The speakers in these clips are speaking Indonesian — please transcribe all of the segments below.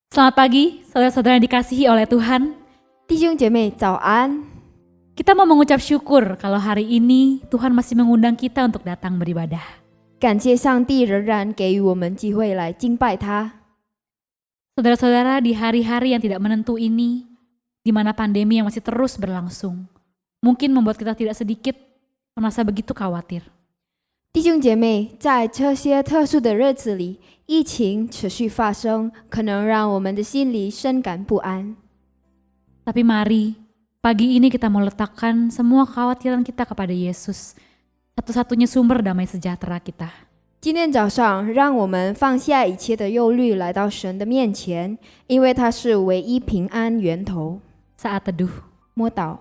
Selamat pagi, saudara-saudara yang dikasihi oleh Tuhan. 弟兄姐妹早安！ Kita mau mengucap syukur kalau hari ini Tuhan masih mengundang kita untuk datang beribadah. 感谢上帝仍然给予我们机会来敬拜他。 Saudara-saudara, di hari-hari yang tidak menentu ini, di mana pandemi yang masih terus berlangsung, mungkin membuat kita tidak sedikit merasa begitu khawatir. 弟兄姐妹，在这些特殊的日子里，疫情持续发生，可能让我们的心里深感不安。 Tapi mari, pagi ini kita mau letakkan semua kekhawatiran kita kepada Yesus, satu-satunya sumber damai sejahtera kita. 今天早上，让我们放下一切的忧虑，来到神的面前，因为他是唯一平安源头。 Saat teduh, 摸祷，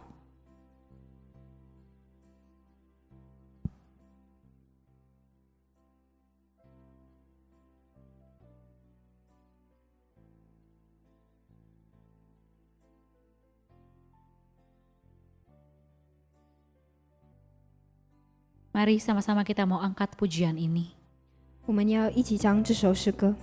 mari sama-sama kita mau angkat pujian ini. 我们要一起唱这首诗歌。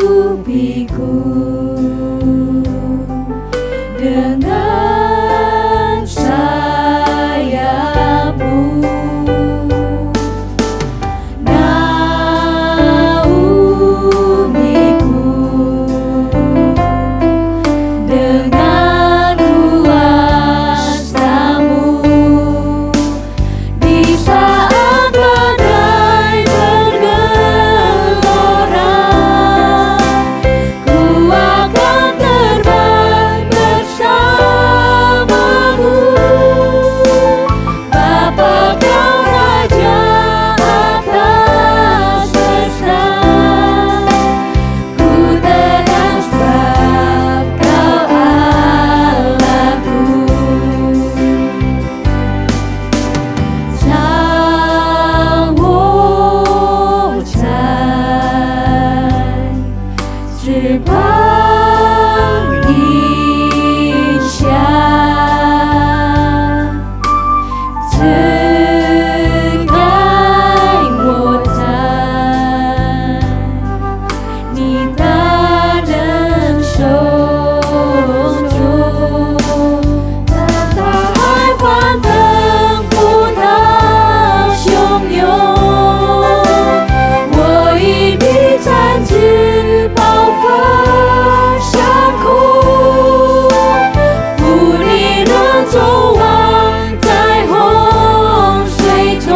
Lingkupiku dengan sayapmu, naungiku dengan kuasamu di saat badai bergelora. Ku akan terbang bersamamu, Bapa Kau Raja atas semesta. Ku tenang sebab Kau Allahku. Sang Wojai 翅膀底下，赐给我在你大能手中，当大海翻腾，波涛汹涌，我以你展翅暴风上空，负你能走往在洪水中，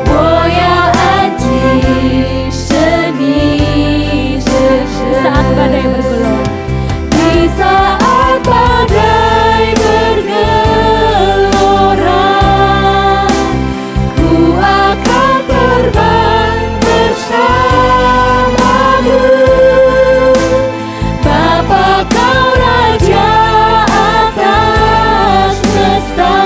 我要安静生命之神。Saat badai bergelora, di saat badai bergelora, ku akan terbang bersamamu, Bapa Kau Raja atas semesta.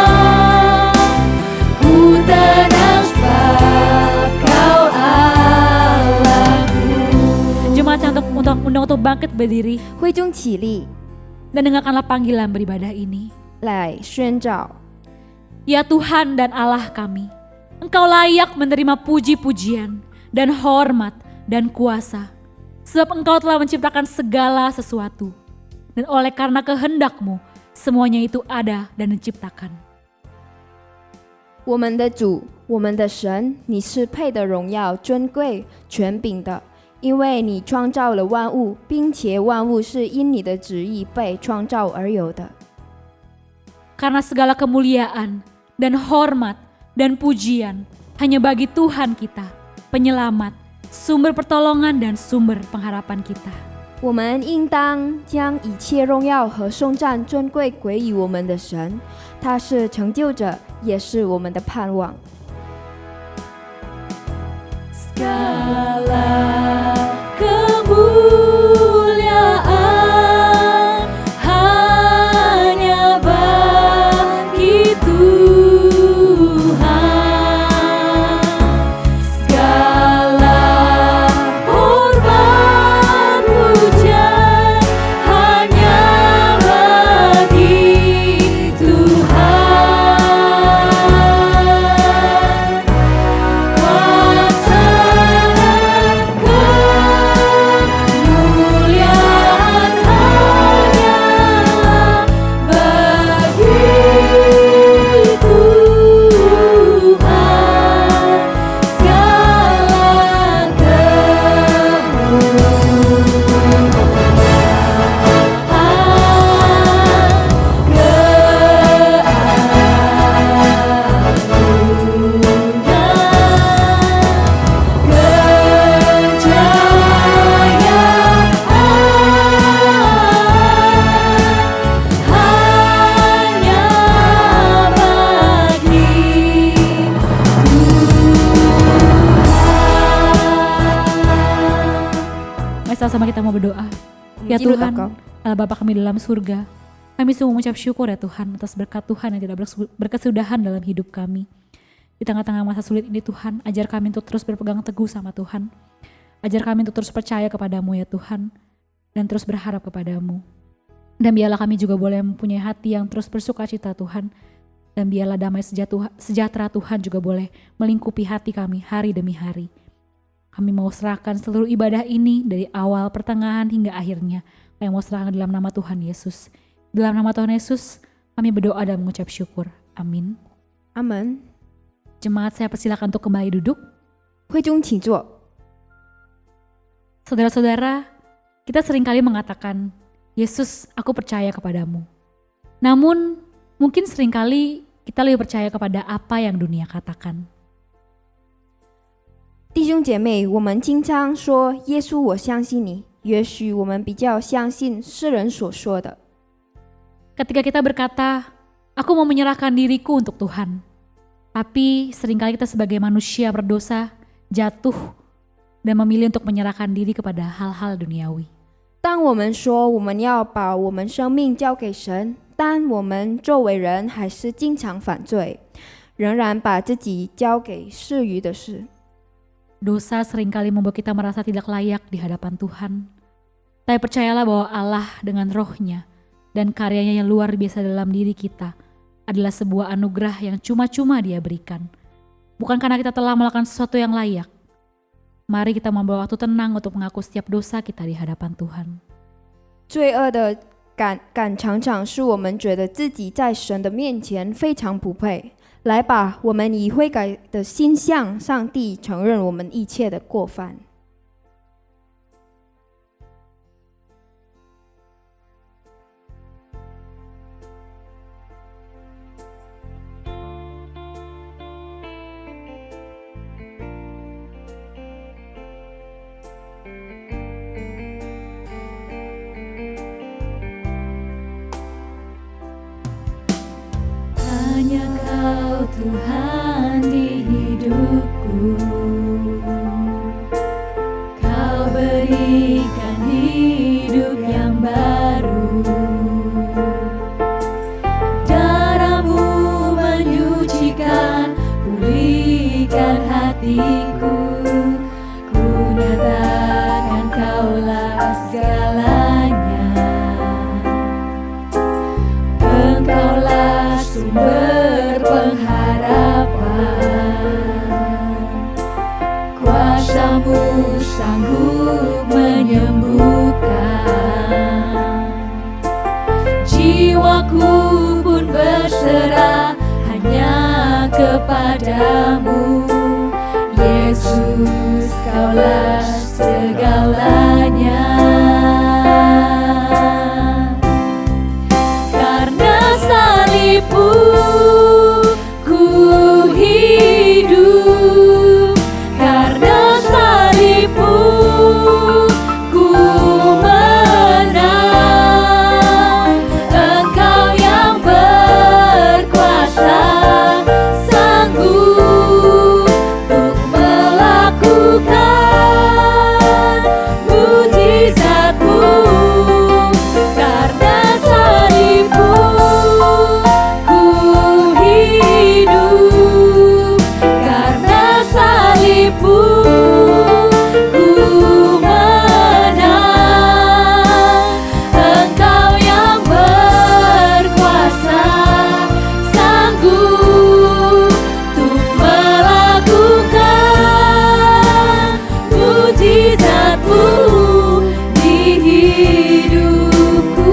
Ku tenang sebab Kau Allahku. Jemaat yang undang untuk bangkit berdiri 会中起立， dan dengarkanlah panggilan beribadah ini. 来宣召。 Ya Tuhan dan Allah kami, Engkau layak menerima puji-pujian dan hormat dan kuasa, sebab Engkau telah menciptakan segala sesuatu, dan oleh karena kehendak-Mu, semuanya itu ada dan diciptakan. 我们的主，我们的神，你是配得荣耀、尊贵、权柄的，因为你创造了万物，并且万物是因你的旨意被创造而有的。 Karena segala kemuliaan dan hormat dan pujian hanya bagi Tuhan kita, penyelamat, sumber pertolongan dan sumber pengharapan kita. 我们应当将一切荣耀和颂赞、尊贵归于我们的神，他是成就者，也是我们的盼望。 Segala kemuliaan hanya bagi Tuhan, segala hormat puja Sama-sama kita mau berdoa. 我 Ya 们进入祷 Tuhan, 告。 Allah Bapa kami dalam surga, kami sungguh mengucap syukur ya Tuhan atas berkat Tuhan yang tidak berkesudahan dalam hidup kami. Di tengah-tengah masa sulit ini Tuhan, ajar kami untuk terus berpegang teguh sama Tuhan. Ajar kami untuk terus percaya kepadamu ya Tuhan, dan terus berharap kepadamu. Dan biarlah kami juga boleh mempunyai hati yang terus bersuka cita Tuhan. Dan biarlah damai sejahtera Tuhan juga boleh melingkupi hati kami hari demi hari. Kami mau serahkan seluruh ibadah ini dari awal, pertengahan hingga akhirnya. Kami mau serahkan dalam nama Tuhan Yesus. Dalam nama Tuhan Yesus, kami berdoa dan mengucap syukur. Amin. 阿门。 Jemaat, saya persilakan untuk kembali duduk. 会中请坐。 Saudara-saudara, kita seringkali mengatakan, Yesus, aku percaya kepadamu. Namun, mungkin seringkali kita lebih percaya kepada apa yang dunia katakan. 弟兄姐妹，我们经常说耶稣，我相信你。也许我们比较相信世人所说的。 Ketika kita berkata, aku mau menyerahkan diriku untuk Tuhan. Tapi seringkali kita sebagai manusia berdosa, jatuh, dan memilih untuk menyerahkan diri kepada hal-hal duniawi. 当我们说我们要把我们生命交给神，但我们作为人还是经常犯罪，仍然把自己交给世余的事。 Dosa seringkali membuat kita merasa tidak layak di hadapan Tuhan. Tapi percayalah bahwa Allah dengan rohnya dan karyanya yang luar biasa dalam diri kita adalah sebuah anugerah yang cuma-cuma Dia berikan. Bukan karena kita telah melakukan sesuatu yang layak. Mari kita membawa waktu tenang untuk mengaku setiap dosa kita di hadapan Tuhan. 罪恶的感常常是我们觉得自己在神的面前非常不配。来吧，我们以悔改的心向上帝承认我们一切的过犯。 Hanya Kau Tuhan di hidupku, Kau berikan hidup yang baru. Darah-Mu menyucikan, pulihkan hatiku. Ku nyatakan Kaulah segalanya. Engkaulah sumber pengharapan, kuasa-Mu sanggup menyembuhkan. Jiwaku pun berserah hanya kepadamu. Yesus, Kaulah segalanya. Karena salib-Mu ku hidup, karena salib-Mu ku menang. Engkau yang berkuasa, sanggup untuk melakukan mujizat-Mu. Karena salib-Mu ku hidup, karena salib-Mu ku menang. Engkau yang berkuasa, sanggup untuk melakukan mujizat-Mu di hidupku.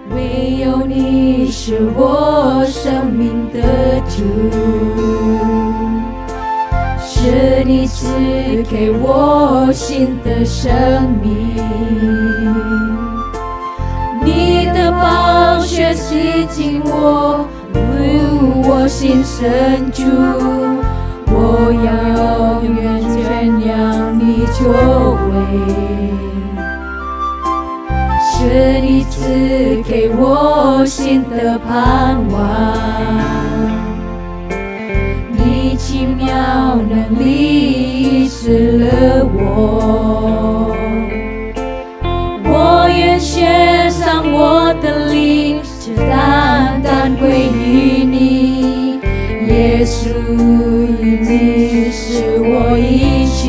唯有你是我生命的主，是你赐给我新的生命。你的宝血洗净我，入我心深处，我要永远宣扬你作为。是你赐给我新的盼望，了能力赐了我，我愿献上我的灵，只单单归于你，耶稣，你是我一切。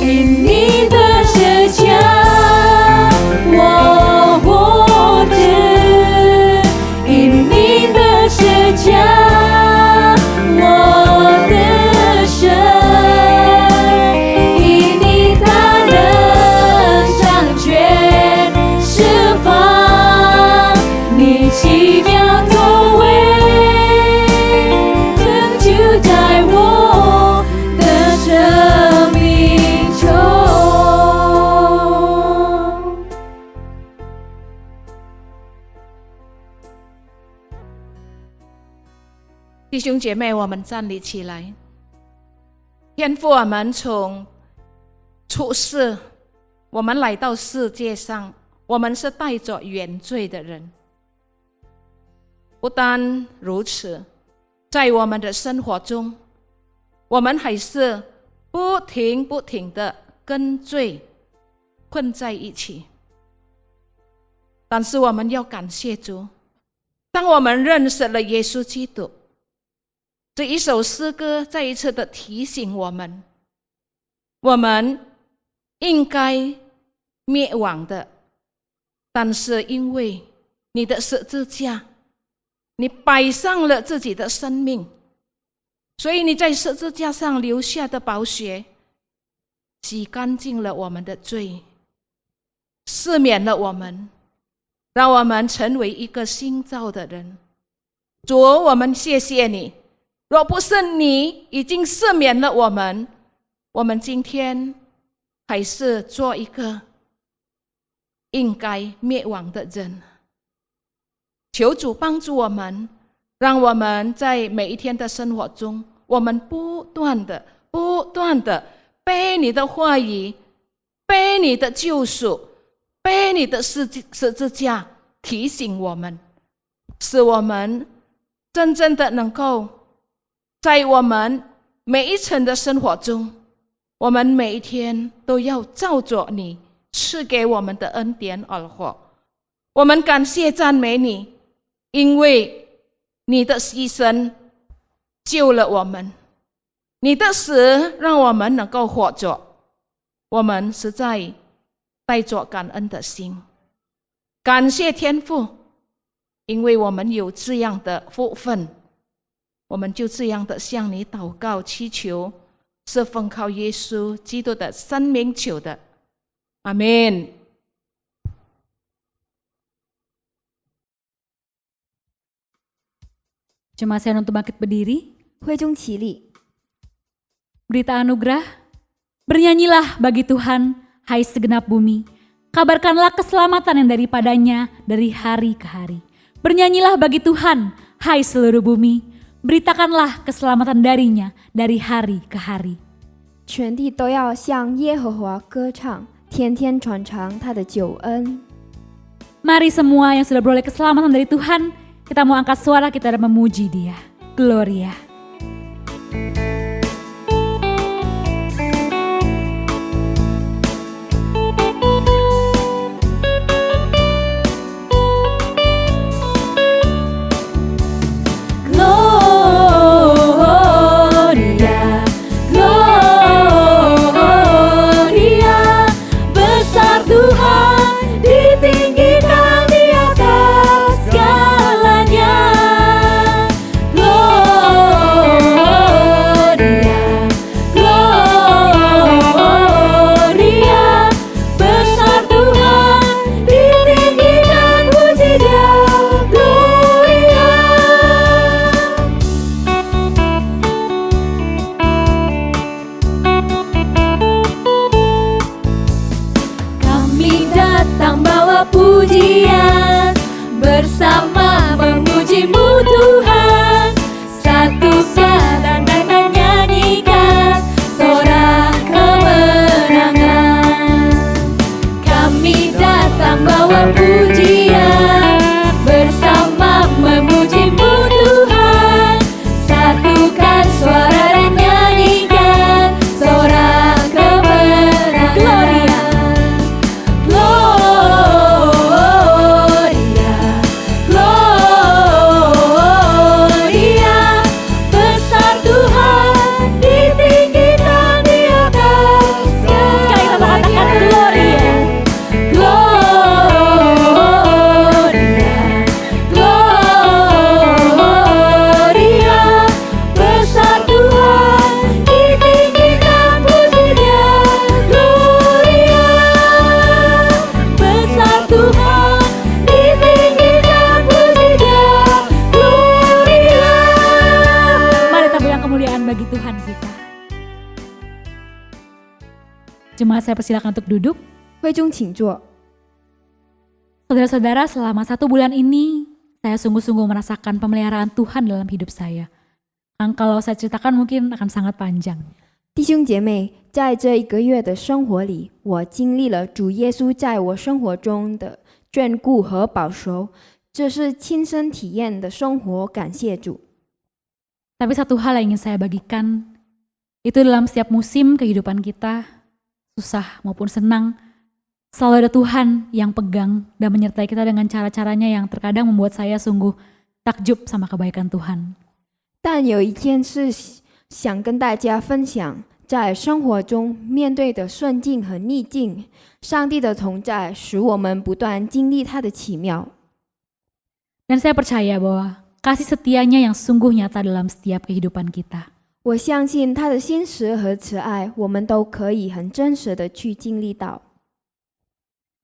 因你的十字架，我活着；因你的十字架，我得胜；因你大能掌权释放，你奇妙作为，成就在我的生命中。弟兄姐妹，我们站立起来。天父，我们从出世，我们来到世界上，我们是带着原罪的人。不单如此，在我们的生活中，我们还是不停的跟罪混在一起。但是我们要感谢主，当我们认识了耶稣基督，这一首诗歌再一次的提醒我们，我们应该灭亡的，但是因为你的十字架，你摆上了自己的生命，所以你在十字架上流下的宝血，洗干净了我们的罪，赦免了我们，让我们成为一个新造的人。主，我们谢谢你，若不是你已经赦免了我们，我们今天还是做一个应该灭亡的人。求主帮助我们，让我们在每一天的生活中，我们不断的背你的话语，背你的救赎，背你的十字架提醒我们，使我们真正的能够在我们每一层的生活中，我们每一天都要照着你赐给我们的恩典而活。我们感谢赞美你，因为你的牺牲救了我们，你的死让我们能够活着。我们实在带着感恩的心，感谢天父，因为我们有这样的福分，我们就这样的向你祷告祈求，是奉靠耶稣基督的生命求的，阿们。Jemaat saya untuk bangkit berdiri. 会众起立， Berita anugerah. Bernyanyilah bagi Tuhan, hai segenap bumi. Kabarkanlah keselamatan yang daripadanya dari hari ke hari. Bernyanyilah bagi Tuhan, hai seluruh bumi. Beritakanlah keselamatan darinya dari hari ke hari. 全地都要向耶和华歌唱，天天传唱他的救恩。 Mari semua yang sudah beroleh keselamatan dari Tuhan, kita mau angkat suara kita dan memuji Dia. Gloria. Gloria, Gloria, besar Tuhan, ditinggikan di atas segalanya. Gloria. Jemaat saya persilakan untuk duduk. 会中请坐。 Saudara-saudara, selama 1 bulan ini saya sungguh-sungguh merasakan pemeliharaan Tuhan dalam hidup saya. Kalau saya ceritakan mungkin akan sangat panjang. 弟兄姐妹，在这1个月的生活里，我经历了主耶稣在我生活中的眷顾和保守，这是亲身体验的生活，感谢主。 Tapi satu hal yang ingin saya bagikan, itu dalam setiap musim kehidupan kita, susah maupun senang, selalu ada Tuhan yang pegang dan menyertai kita dengan cara-caranya yang terkadang membuat saya sungguh takjub sama kebaikan Tuhan. 但有一件事想跟大家分享，在生活中面对的顺境和逆境，上帝的同在使我们不断经历他的奇妙。 Dan saya percaya bahwa kasih setianya yang sungguh nyata dalam setiap kehidupan kita. 我相信他的信实和慈爱，我们都可以很真实的去经历到。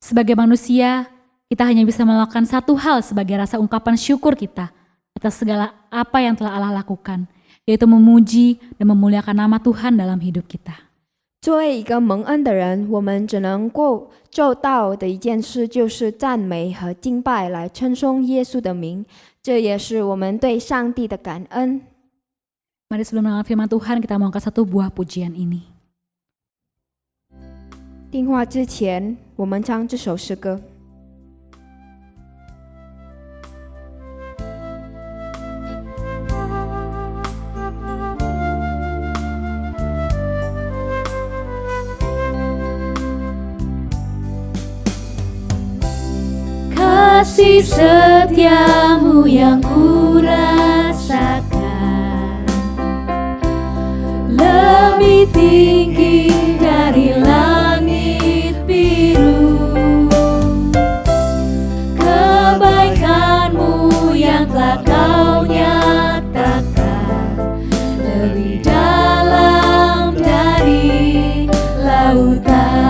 Sebagai manusia, kita hanya bisa melakukan satu hal sebagai rasa ungkapan syukur kita atas segala apa yang telah Allah lakukan, yaitu memuji dan memuliakan nama Tuhan dalam hidup kita. 作为一个蒙恩的人，我们只能够做到的一件事，就是赞美和敬拜来称颂耶稣的名，这也是我们对上帝的感恩。 Mari sebelum mendengar firman Tuhan, kita mau angkat satu buah pujian ini. 电话之前，我们唱这首诗歌。 Kasih setiamu yang ku rasakan lebih tinggi dari langit biru. Kebaikanmu yang telah kau nyatakan lebih dalam dari lautan.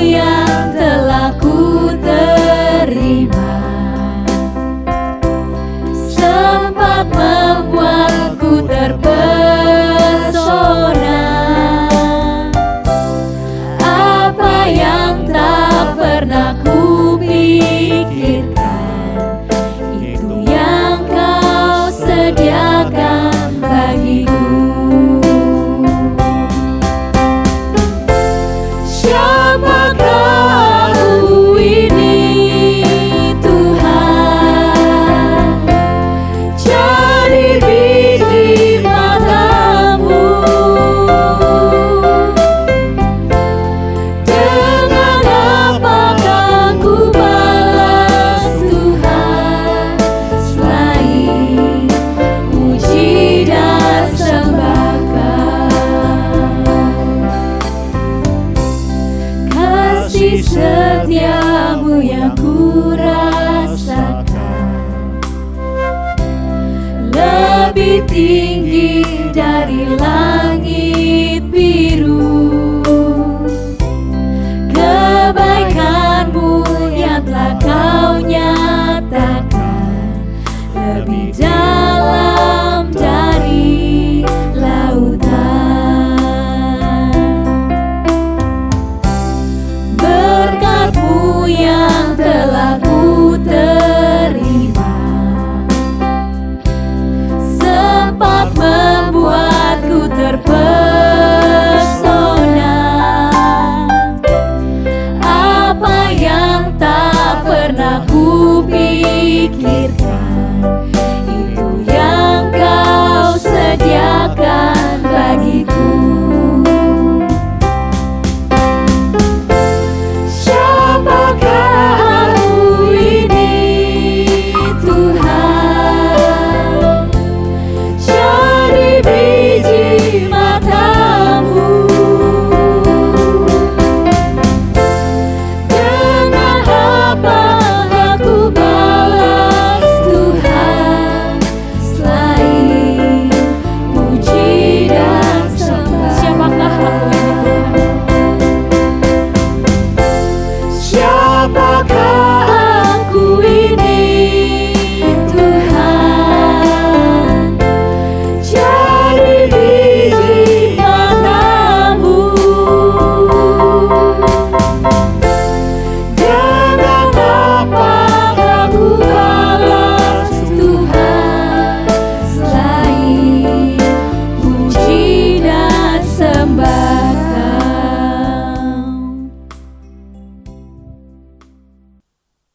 Yang telah ku terima sempat membuatku terpesona. Apa yang tak pernah ku pikirkan, itu yang kau sediakan bagiku. Siapakah aku ini Tuhan, jadi biji matamu. Dengan apakah ku balas Tuhan, selain puji dan sembahkan. Kasih setiamu yang ku rasakan lebih tinggi dari langit biru. Kebaikanmu yang telah kau nyatakan lebih dalam dari lautan. Berkat-Mu yang telah ku terima sempat membuatku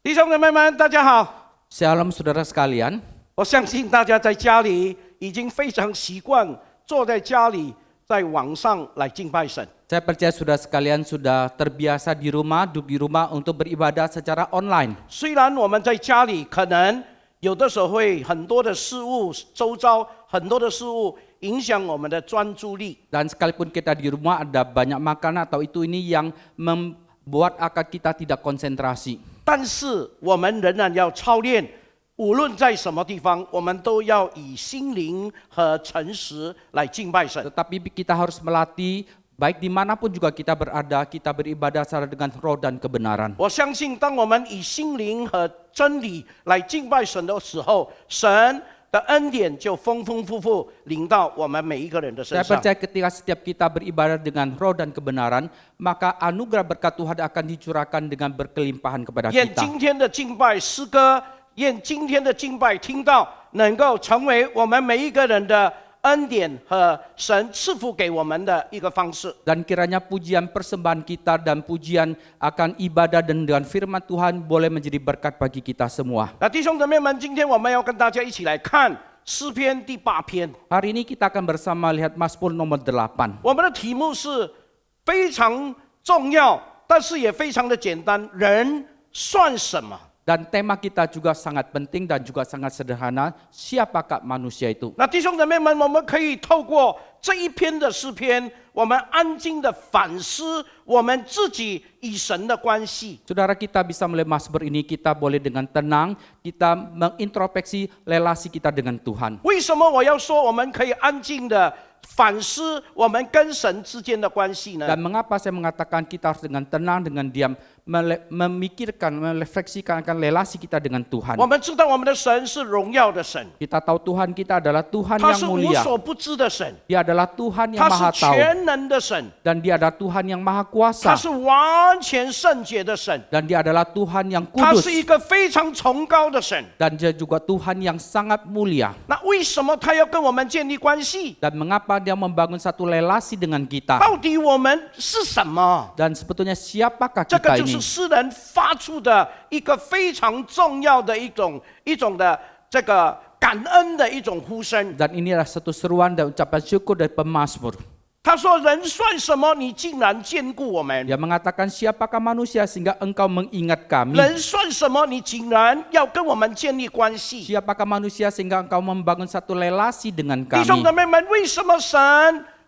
弟兄姊妹们，大家好！ Shalom saudara sekalian, 我相信大家在家里已经非常习惯坐在家里，在网上来敬拜神。 saya percaya saudara sekalian sudah terbiasa di rumah, duduk di rumah untuk beribadah secara online. 虽然我们在家里可能有的时候会很多的事物，周遭很多的事物影响我们的专注力， Dan sekalipun kita di rumah ada banyak makanan atau itu ini yang membuat akal kita tidak konsentrasi. 但是我们仍然要操练，无论在什么地方，我们都要以心灵和诚实来敬拜神。 Tetapi kita harus melatih, baik dimanapun juga kita berada, kita beribadah secara dengan roh dan kebenaran. 我相信，当我们以心灵和真理来敬拜神的时候，神的恩典就丰丰富富临到我们每一个人的身 Saya 上。 percaya ketika setiap kita beribadah dengan roh dan kebenaran, maka anugerah berkat Tuhan akan dicurahkan dengan berkelimpahan kepada 愿 kita. 今天的敬拜诗歌，愿今天的敬拜听到，能够成为我们每一个人的恩典和神赐福给我们的一个方式。 Dan kiranya pujian persembahan kita dan pujian akan ibadah dan dengan firman Tuhan boleh menjadi berkat bagi kita semua. 那弟兄姊妹们，今天我们要跟大家一起来看诗篇第8篇。 Hari ini kita akan bersama lihat Mazmur nomor 8. 我们的题目是非常重要，但是也非常的简单。人算什么？ Dan tema kita juga sangat penting dan juga sangat sederhana, siapakah manusia itu? 那弟兄姊妹们，我们可以透过这一篇的诗篇，我们安静的反思我们自己与神的关系。 Saudara, kita bisa melihat Mazmur ini, kita boleh dengan tenang, kita mengintrospeksi relasi kita dengan Tuhan. 为什么我要说我们可以安静的反思我们跟神之间的关系呢？ Dan mengapa saya mengatakan kita harus dengan tenang, dengan diam, memikirkan, merefleksikan akan relasi kita dengan Tuhan. 我们知道我们的神是荣耀的神， Kita tahu Tuhan kita adalah Tuhan 他 yang 是无 mulia. 所不知的神， Dia adalah Tuhan yang 他 maha 是 tahu. 全能的神， Dan dia adalah Tuhan yang maha 他 kuasa. 是完全圣洁的神， Dan dia adalah Tuhan yang 他 kudus. 是一个非常崇高的神。 Dan dia juga Tuhan yang sangat mulia. 那为什么他要跟我们建立关系？ Dan mengapa dia membangun satu relasi dengan kita? 到底我们是什么？ Dan sebetulnya siapakah 这个 kita 就是 ini? 诗人发出的一个非常重要的一种的这个感恩的一种呼声。 Dan ini adalah satu seruan dan ucapan syukur dari pemazmur. 他说：“人算什么？你竟然眷顾我们； Dia mengatakan siapakah manusia sehingga engkau mengingat kami? 人算什么？你竟然要跟我们建立关系。” Siapakah manusia sehingga engkau membangun satu relasi dengan 弟兄 kami? 姊妹们，为什么神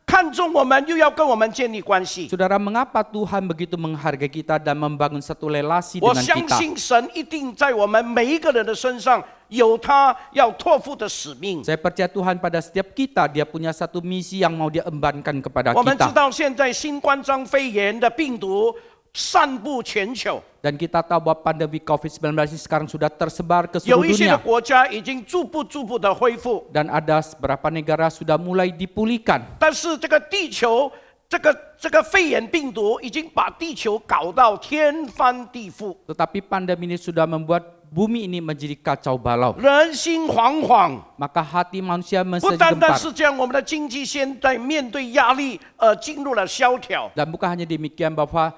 看重我们，又要跟我们建立关系？ Saudara, mengapa Tuhan begitu menghargai kita dan membangun satu relasi 我 dengan 相 kita? 信神一定在我们每一个人的身上有他要托付的使命。 Saya percaya Tuhan pada setiap kita, dia punya satu misi yang mau dia embankan kepada 我们知 kita. 道现在新冠状肺炎的病毒散布全球， Dan kita tahu bahwa pandemi COVID-19 ini sekarang sudah tersebar ke 有 seluruh 一些的 dunia. 国家已经逐步的恢复， Dan ada beberapa negara sudah mulai dipulihkan. 但是这个地球，这个肺炎病毒已经把地球搞到天翻地覆， Tetapi pandemi ini sudah membuat bumi ini menjadi kacau balau. 人心惶惶。 Maka hati manusia 不单单 menjadi 是这样，我们的经济现在面对压力，进入了萧条。 Dan bukan hanya demikian bahwa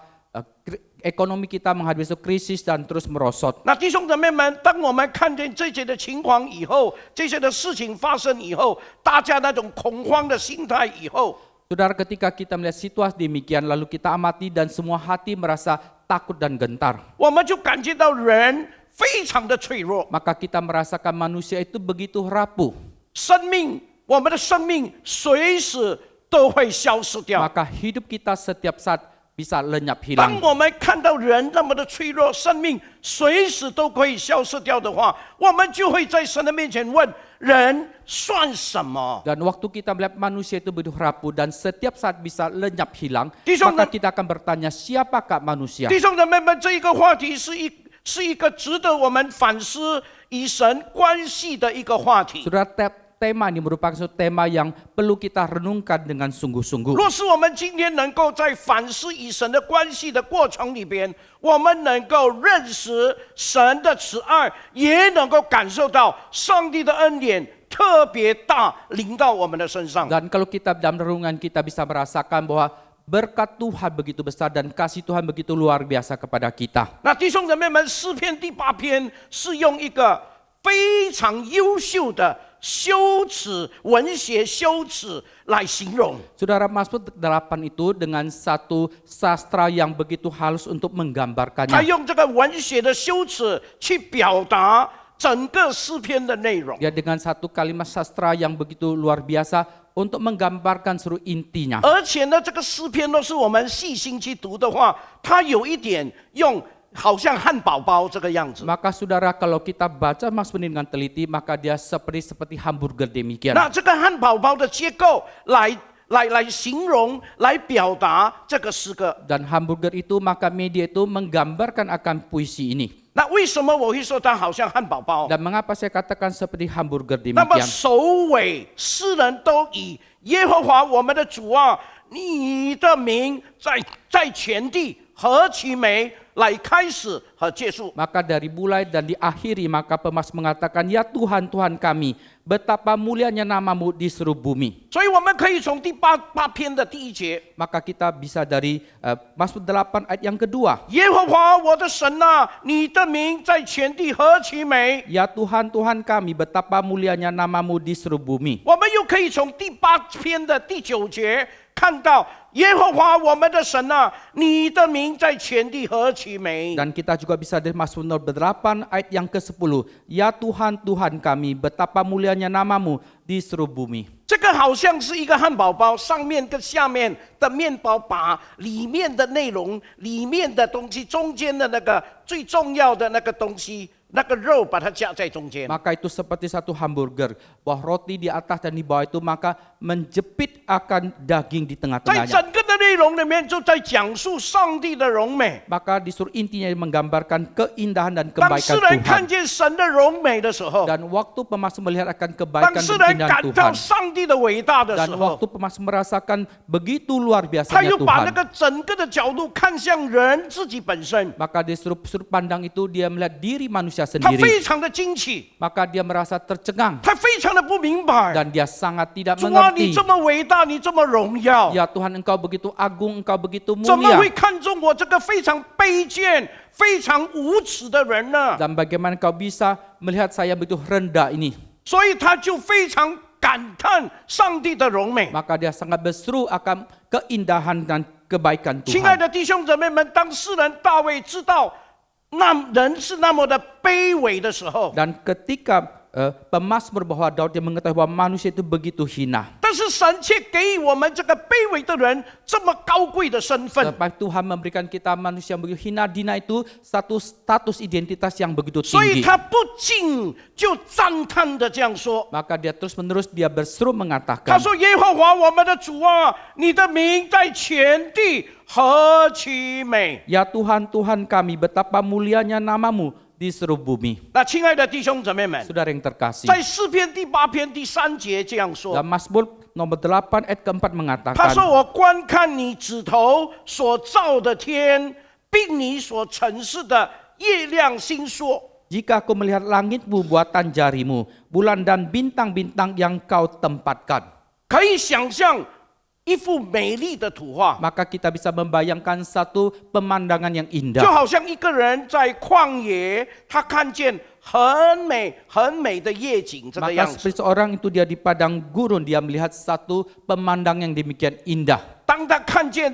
ekonomi kita menghadapi suatu krisis dan terus merosot. 那弟兄姊妹们，当我们看见这些的情况以后，这些的事情发生以后，大家那种恐慌的心态以后， Saudara, ketika kita melihat situasi demikian, lalu kita amati dan semua hati merasa takut dan gentar. 我们就感觉到人非常的脆弱， Maka kita merasakan manusia itu begitu rapuh. 生命，我们的生命随时都会消失掉。 Maka hidup kita setiap saat bisa lenyap 当 hilang. 我们看到人那么的脆弱，生命随时都可以消失掉的话，我们就会在神的面前问：人算什么？ Dan waktu kita melihat manusia itu begitu rapuh dan setiap saat bisa lenyap hilang,弟兄们， maka kita akan bertanya siapakah manusia? 弟兄姊妹们，这一个话题是一个值得我们反思与神关系的一个话题。 Saudara, tema ini merupakan suatu tema yang perlu kita renungkan dengan sungguh-sungguh. 若是我们今天能够在反思与神的关系的过程里边，我们能够认识神的慈爱，也能够感受到上帝的恩典特别大临到我们的身上。 Dan kalau kita dalam renungan kita bisa merasakan bahwa berkat Tuhan begitu besar dan kasih Tuhan begitu luar biasa kepada kita. 那弟兄姊妹们，诗篇第8篇是用一个非常优秀的修辞文学修辞来形容。 Saudara, Mazmur 8 itu dengan satu sastra yang begitu halus untuk 他 menggambarkannya. 用这个文学的修辞去表达整个诗篇的内容。 Dia dengan satu kalimat sastra yang begitu luar biasa untuk menggambarkan seluruh intinya. 而且呢，这个诗篇都是我们细心去读的话，它有一点用好像汉堡包这个样子。 Maka saudara, kalau kita baca Mazmur ini dengan teliti, maka dia seperti hamburger demikian. 那这个汉堡包的结构来形容、来表达这个诗歌。 Dan hamburger itu, maka media itu menggambarkan akan puisi ini. 那为什么我会说它好像汉堡包？ Dan mengapa saya katakan seperti hamburger 那么 demikian? 首尾诗人都以耶和华我们的主啊，你的名在全地何其美来开始和结束。 Maka dari mulai dan diakhiri, maka pemazmur mengatakan, ya Tuhan, Tuhan kami, betapa mulianya namamu di seluruh bumi. 所以我们可以从第八篇的第1节， Maka kita bisa dari Mazmur 8 ayat yang kedua. 耶和华我的神啊，你的名在全地何其美。 Ya Tuhan, Tuhan kami, betapa mulianya namamu di seluruh bumi. 我们又可以从第8篇的第9节看到耶和华我们的神啊，你的名在全地何其美。 Dan kita juga bisa dari Mazmur 8 ayat yang ke-10. Ya Tuhan, Tuhan kami, betapa mulianya namamu di seluruh bumi. 这个好像是一个汉堡包，上面跟下面的面包把里面的内容、里面的东西、中间的那个最重要的那个东西，那个肉把它夹在中间。 Maka itu seperti satu hamburger. Bahwa roti di atas dan di bawah itu maka menjepit akan daging di 在 tengah-tengahnya. 整个的内容里面，就在讲述上帝的荣美。 Maka disuruh intinya menggambarkan keindahan dan 当 kebaikan 世人看 Tuhan. 见神的荣美的时候， Dan waktu pemazmur melihat akan 当 kebaikan 世 dan 人 keindahan 感到 Tuhan. 上帝的伟大的时 Dan 候 waktu，pemazmur merasakan begitu luar 他 biasanya 又把那 Tuhan. 个整个的角度看向人自己本身， Maka di sudut pandang itu dia melihat diri manusia 他 sendiri. 非常的惊奇， Maka dia merasa tercengang. 他非常的不明白。 Dan dia sangat tidak 主啊，你 mengerti. 这么伟大，你这么荣耀， Ya Tuhan, Engkau begitu agung, Engkau begitu 怎么 mulia. 会看中我这个非常卑贱、非常无耻的人呢？ Dan bagaimana Engkau bisa melihat saya begitu rendah ini? 所以他就非常感叹上帝的荣美。 Maka dia sangat berseru akan keindahan dan kebaikan 亲爱 Tuhan. 的弟兄姊妹们，当世人大卫知道那人是那么的卑微的时候， Dan ketika pemazmur bahwa Daud yang mengetahui bahwa manusia itu begitu hina. 但是神却给予我们这个卑微的人这么高贵的身份。 Tetapi Tuhan memberikan kita manusia yang begitu hina dina itu satu status identitas yang begitu 所以 tinggi. 他不禁就赞叹的这样说 Maka dia terus menerus dia berseru：“ 他 mengatakan, 说：“耶和华我们的主啊，你的名在全地何其美。 Ya Tuhan, Tuhan kami, betapa mulianya namamu di seluruh bumi.” ”那亲爱的弟兄姊妹们， Saudara yang terkasih, 在诗篇第8篇第3节这样说 dalam Mazmur nomor 8 ayat keempat：“ 他 mengatakan, 说：“我观看你指头所造的天，并你所陈示的月亮星宿。” jika aku melihat langitmu buatan jarimu, bulan dan bintang-bintang yang kau tempatkan. 可以想象一幅美丽的图画， Maka kita bisa membayangkan satu pemandangan yang 就 indah. 好像一个人在旷野，他看见很美的夜景，这个 Maka 样子。 seperti seorang itu dia di padang gurun, dia melihat satu pemandang yang demikian indah. 当他看见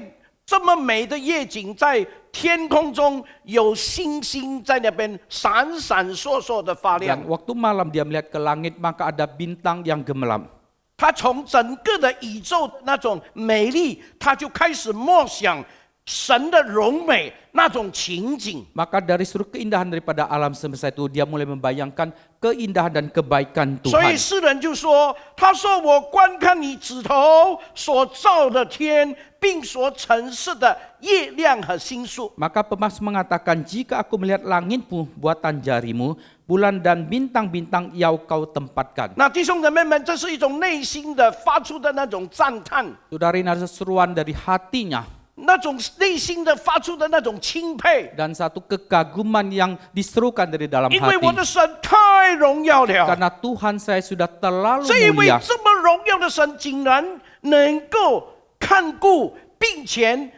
这么美的夜景，在天空中有星星在那边闪闪烁烁的发亮 Dan，waktu malam dia melihat ke langit, maka ada bintang yang gemerlap. 他从整个的宇宙那种美丽，他就开始默想神的荣美那种情景。 Maka dari seluruh keindahan daripada alam semesta itu, dia mulai membayangkan keindahan dan kebaikan 所以 Tuhan. 诗人就说：“他说我观看你指头所造的天，并所陈示的月亮和星宿。” Maka pemazmur mengatakan, jika aku melihat langitmu buatan jarimu, bulan dan bintang-bintang yang kau tempatkan. 那弟兄姊妹们，这是一种内心的发出的那种赞叹， Saudara, ini adalah seruan dari hatinya 那种内心的发出的那种钦佩， dan satu kekaguman yang diserukan dari dalam 因为我的 hati. 神太荣耀了。 Karena Tuhan saya sudah terlalu 这一位 mulia. 这么荣耀的神，竟然能够看顾，并并且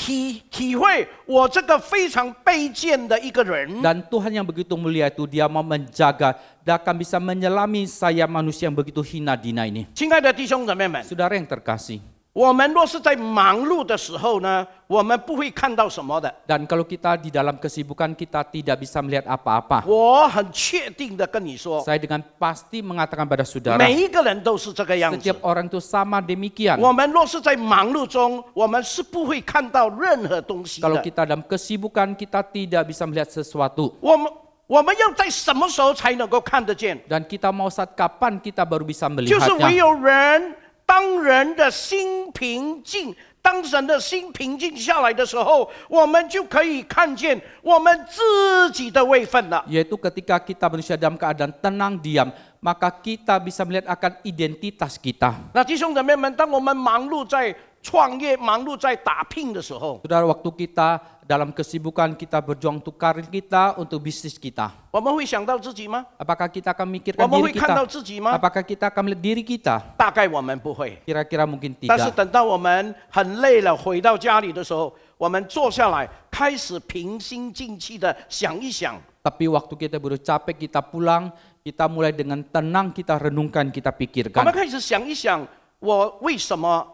体会我这个非常卑贱的一个人。 Dan Tuhan yang begitu mulia itu dia mau menjaga dan akan bisa menyelami saya manusia yang begitu hina dina ini. 亲爱的弟兄姊妹们， Saudara yang terkasih. 我们若是在忙碌的时候呢，我们不会看到什么的。 Dan kalau kita di dalam kesibukan kita tidak bisa melihat apa-apa. 我很确定的跟你说， Saya dengan pasti mengatakan pada saudara, 每一个人都是这个样子。 setiap orang itu sama demikian. 我们若是在忙碌中，我们是不会看到任何东西 Kalau 的。 kita dalam kesibukan kita tidak bisa melihat sesuatu. 我们要在什么时候才能够看得见？ Dan kita mau saat kapan kita baru bisa 就是唯 melihatnya. 有当人的心平静，当人的心平静下来的时候，我们就可以看见我们自己的位分了。 Yaitu ketika kita manusia dalam keadaan tenang diam, maka kita bisa melihat akan identitas kita. 那弟兄姊妹们，当我们忙碌在创业、忙碌在打拼的时候， Saudara, waktu kita dalam kesibukan kita berjuang untuk karir kita, untuk bisnis kita. 我们会想到自己吗？ Apakah kita akan memikirkan 我们 diri 会看到 kita? 自己吗？ Apakah kita akan melihat diri kita? 大概我们不会。 Kira-kira mungkin 但是 tidak. 等到我们很累了，回到家里的时候，我们坐下来，开始平心静气的想一想， Tapi waktu kita baru capek, kita pulang, kita mulai dengan tenang, kita renungkan, kita 我们 pikirkan. 开始想一想，我为什么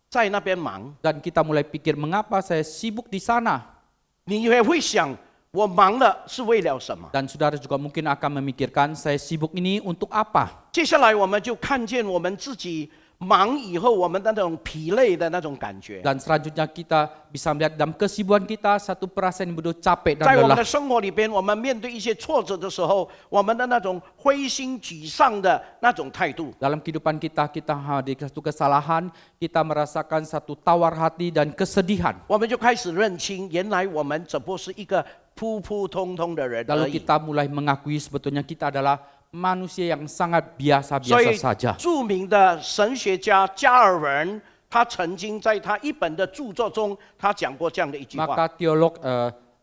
在那边忙？ Dan kita mulai pikir, mengapa saya sibuk di sana? 你也会想，我忙了是为了什么？ Dan saudara juga mungkin akan memikirkan, saya sibuk ini untuk apa? 接下来我们就看见我们自己忙以后，我们的那种疲累的那种感觉， Dan selanjutnya kita bisa melihat dalam kesibukan kita satu perasaan yang begitu capek 在 dan 我们的 lelah. 生活里边，我们面对一些挫折的时候，我们的那种灰心沮丧的那种态度， Dalam kehidupan kita di satu kesalahan, kita merasakan satu tawar hati dan kesedihan. 我们就开始认清，原来我们只不过是一个普普通通的人而 Lalu 已。 kita mulai mengakui sebetulnya kita adalah manusia yang sangat 所 biasa-biasa 以 saja. 著名的神学家加尔文，他曾经在他一本的著作中，他讲过这样的一句话。 Maka teolog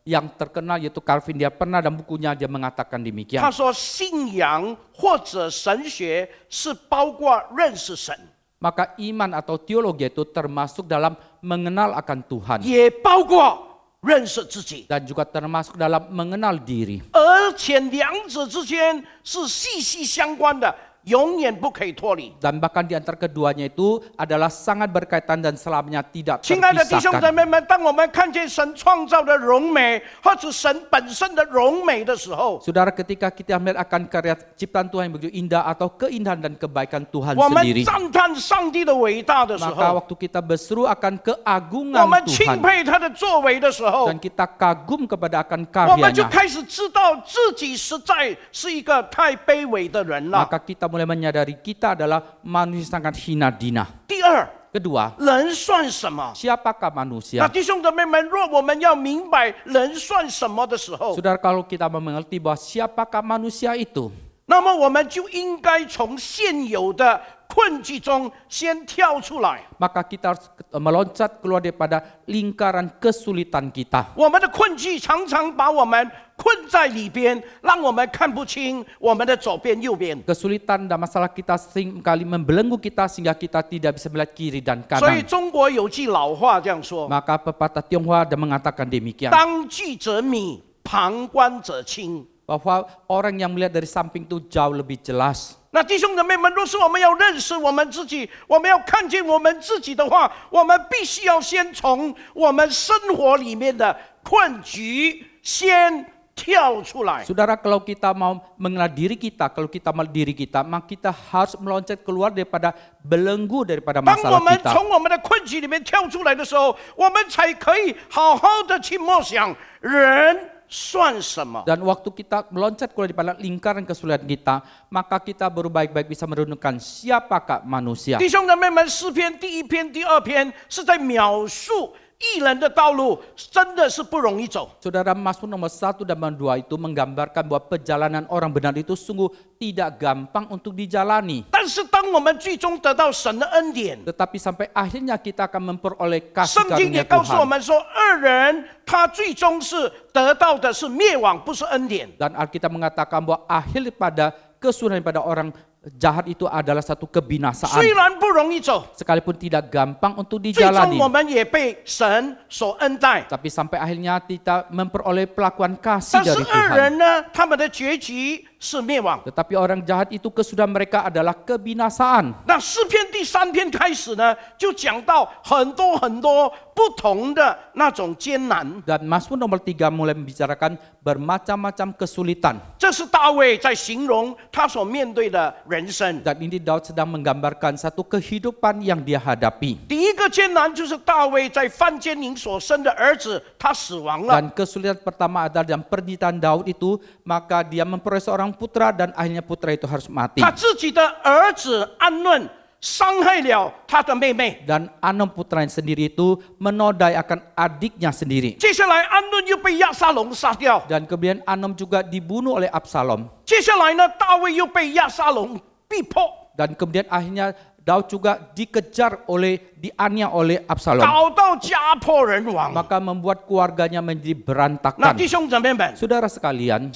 yang terkenal yaitu Calvin, dia pernah dalam bukunya dia mengatakan 他 demikian. 说，信仰或者神学是包括认识神， Maka iman atau teologi itu termasuk dalam mengenal akan Tuhan 也包括认识自己， dan juga termasuk dalam mengenal diri. 而且两者之间是息息相关的，永远不可以脱离。 Dan bahkan di antara keduanya itu adalah sangat berkaitan dan selamanya tidak 亲爱的弟兄姊 terpisahkan. 妹们，当我们看见神创造的荣美，或者神本身的荣美的时候， Saudara, ketika kita melihat akan karya ciptaan Tuhan yang begitu indah atau keindahan dan kebaikan Tuhan 我们 sendiri, 赞叹上帝的伟大的时 maka 候， waktu kita berseru akan 我 keagungan 们钦 Tuhan 佩他的作为的时候 dan，kita kagum kepada akan 我们就 karyanya, 开始知道自己实在是一个太卑微的人了。 maka kita mulai menyadari kita adalah manusia sangat hina dina. 第二， Kedua, 人算什么？ siapakah 那 manusia? 弟兄姊妹们，若我们要明白人算什么的时候， Saudara, kalau kita mengerti bahwa siapakah manusia itu, 那么我们就应该从现有的困境中先跳出来。 maka kita harus meloncat keluar daripada lingkaran kesulitan kita. 我们的困境常常把我们困在里边，让我们看不清我们的左边、右边。 Kesulitan dan masalah kita seringkali membelenggu kita sehingga kita tidak bisa melihat kiri dan 所以 kanan. 中国有句老话这样说： Maka pepatah Tionghoa ada mengatakan demikian, 当局者迷，旁观者清。 bahwa orang yang melihat dari samping itu jauh lebih jelas. 那弟兄姊妹们，若是我们要认识我们自己，我们要看见我们自己的话，我们必须要先从我们生活里面的困局先跳出来。 Saudara, kalau kita mau mengenal diri kita, kalau kita melihat diri kita, maka kita harus meloncat keluar daripada belenggu daripada 当我 masalah 们 kita. 从我们的困局里面跳出来的时候，我们才可以好好的去默想人算什么。 Dan waktu kita meloncat keluar daripada lingkaran kesulitan kita, maka kita baru baik-baik bisa merenungkan siapakah manusia. 弟兄姊妹们，诗篇第一篇、第二篇是在描述义人的道路，真的是不容易走。 Saudara, Mazmur nomor 1 dan nomor 2 itu menggambarkan bahwa perjalanan orang benar itu sungguh tidak gampang untuk dijalani. 但是当我们最终得到神的恩典， Tetapi sampai akhirnya kita akan memperoleh kasih 圣经也 karunia 告诉我 Tuhan. 们说，恶人他最终是得到的是灭亡，不是恩典。 Dan Alkitab mengatakan bahwa akhir pada kesulitan pada orang jahat itu adalah satu 虽 kebinasaan. 然不容易走， Sekalipun tidak gampang untuk 最终 dijalani. 我们也被神所恩待。 Tapi sampai akhirnya kita memperoleh pelakuan kasih 但是 dari 恶 Tuhan. 人呢，他们的结局是灭亡。 Tetapi orang jahat itu kesudahan mereka adalah kebinasaan. 那诗篇第3篇开始呢，就讲到很多不同的那种艰难。 Dan Mazmur nomor 3 mulai membicarakan bermacam-macam kesulitan. 这是大卫在形容他所面对的人生。 Dan ini Daud sedang menggambarkan satu kehidupan yang dia hadapi. 第一个艰难就是大卫在犯奸淫所生的儿子，他死亡了。 Dan kesulitan pertama adalah dalam pernyataan Daud itu, maka dia memperoleh seorang putra dan akhirnya putra itu harus mati. 他自己的儿子安嫩伤害了他的妹妹。 Dan Anom putranya sendiri itu menodai akan adiknya sendiri. 接下来安嫩又被亚沙龙杀掉。 Dan kemudian Anom juga dibunuh oleh Absalom. 接下来呢，大卫又被亚沙龙逼迫， Dan kemudian akhirnya Daud juga dikejar dianiaya oleh Absalom. 搞到家破人亡。 Maka membuat keluarganya menjadi 那 berantakan. 弟兄姊妹们， Saudara sekalian,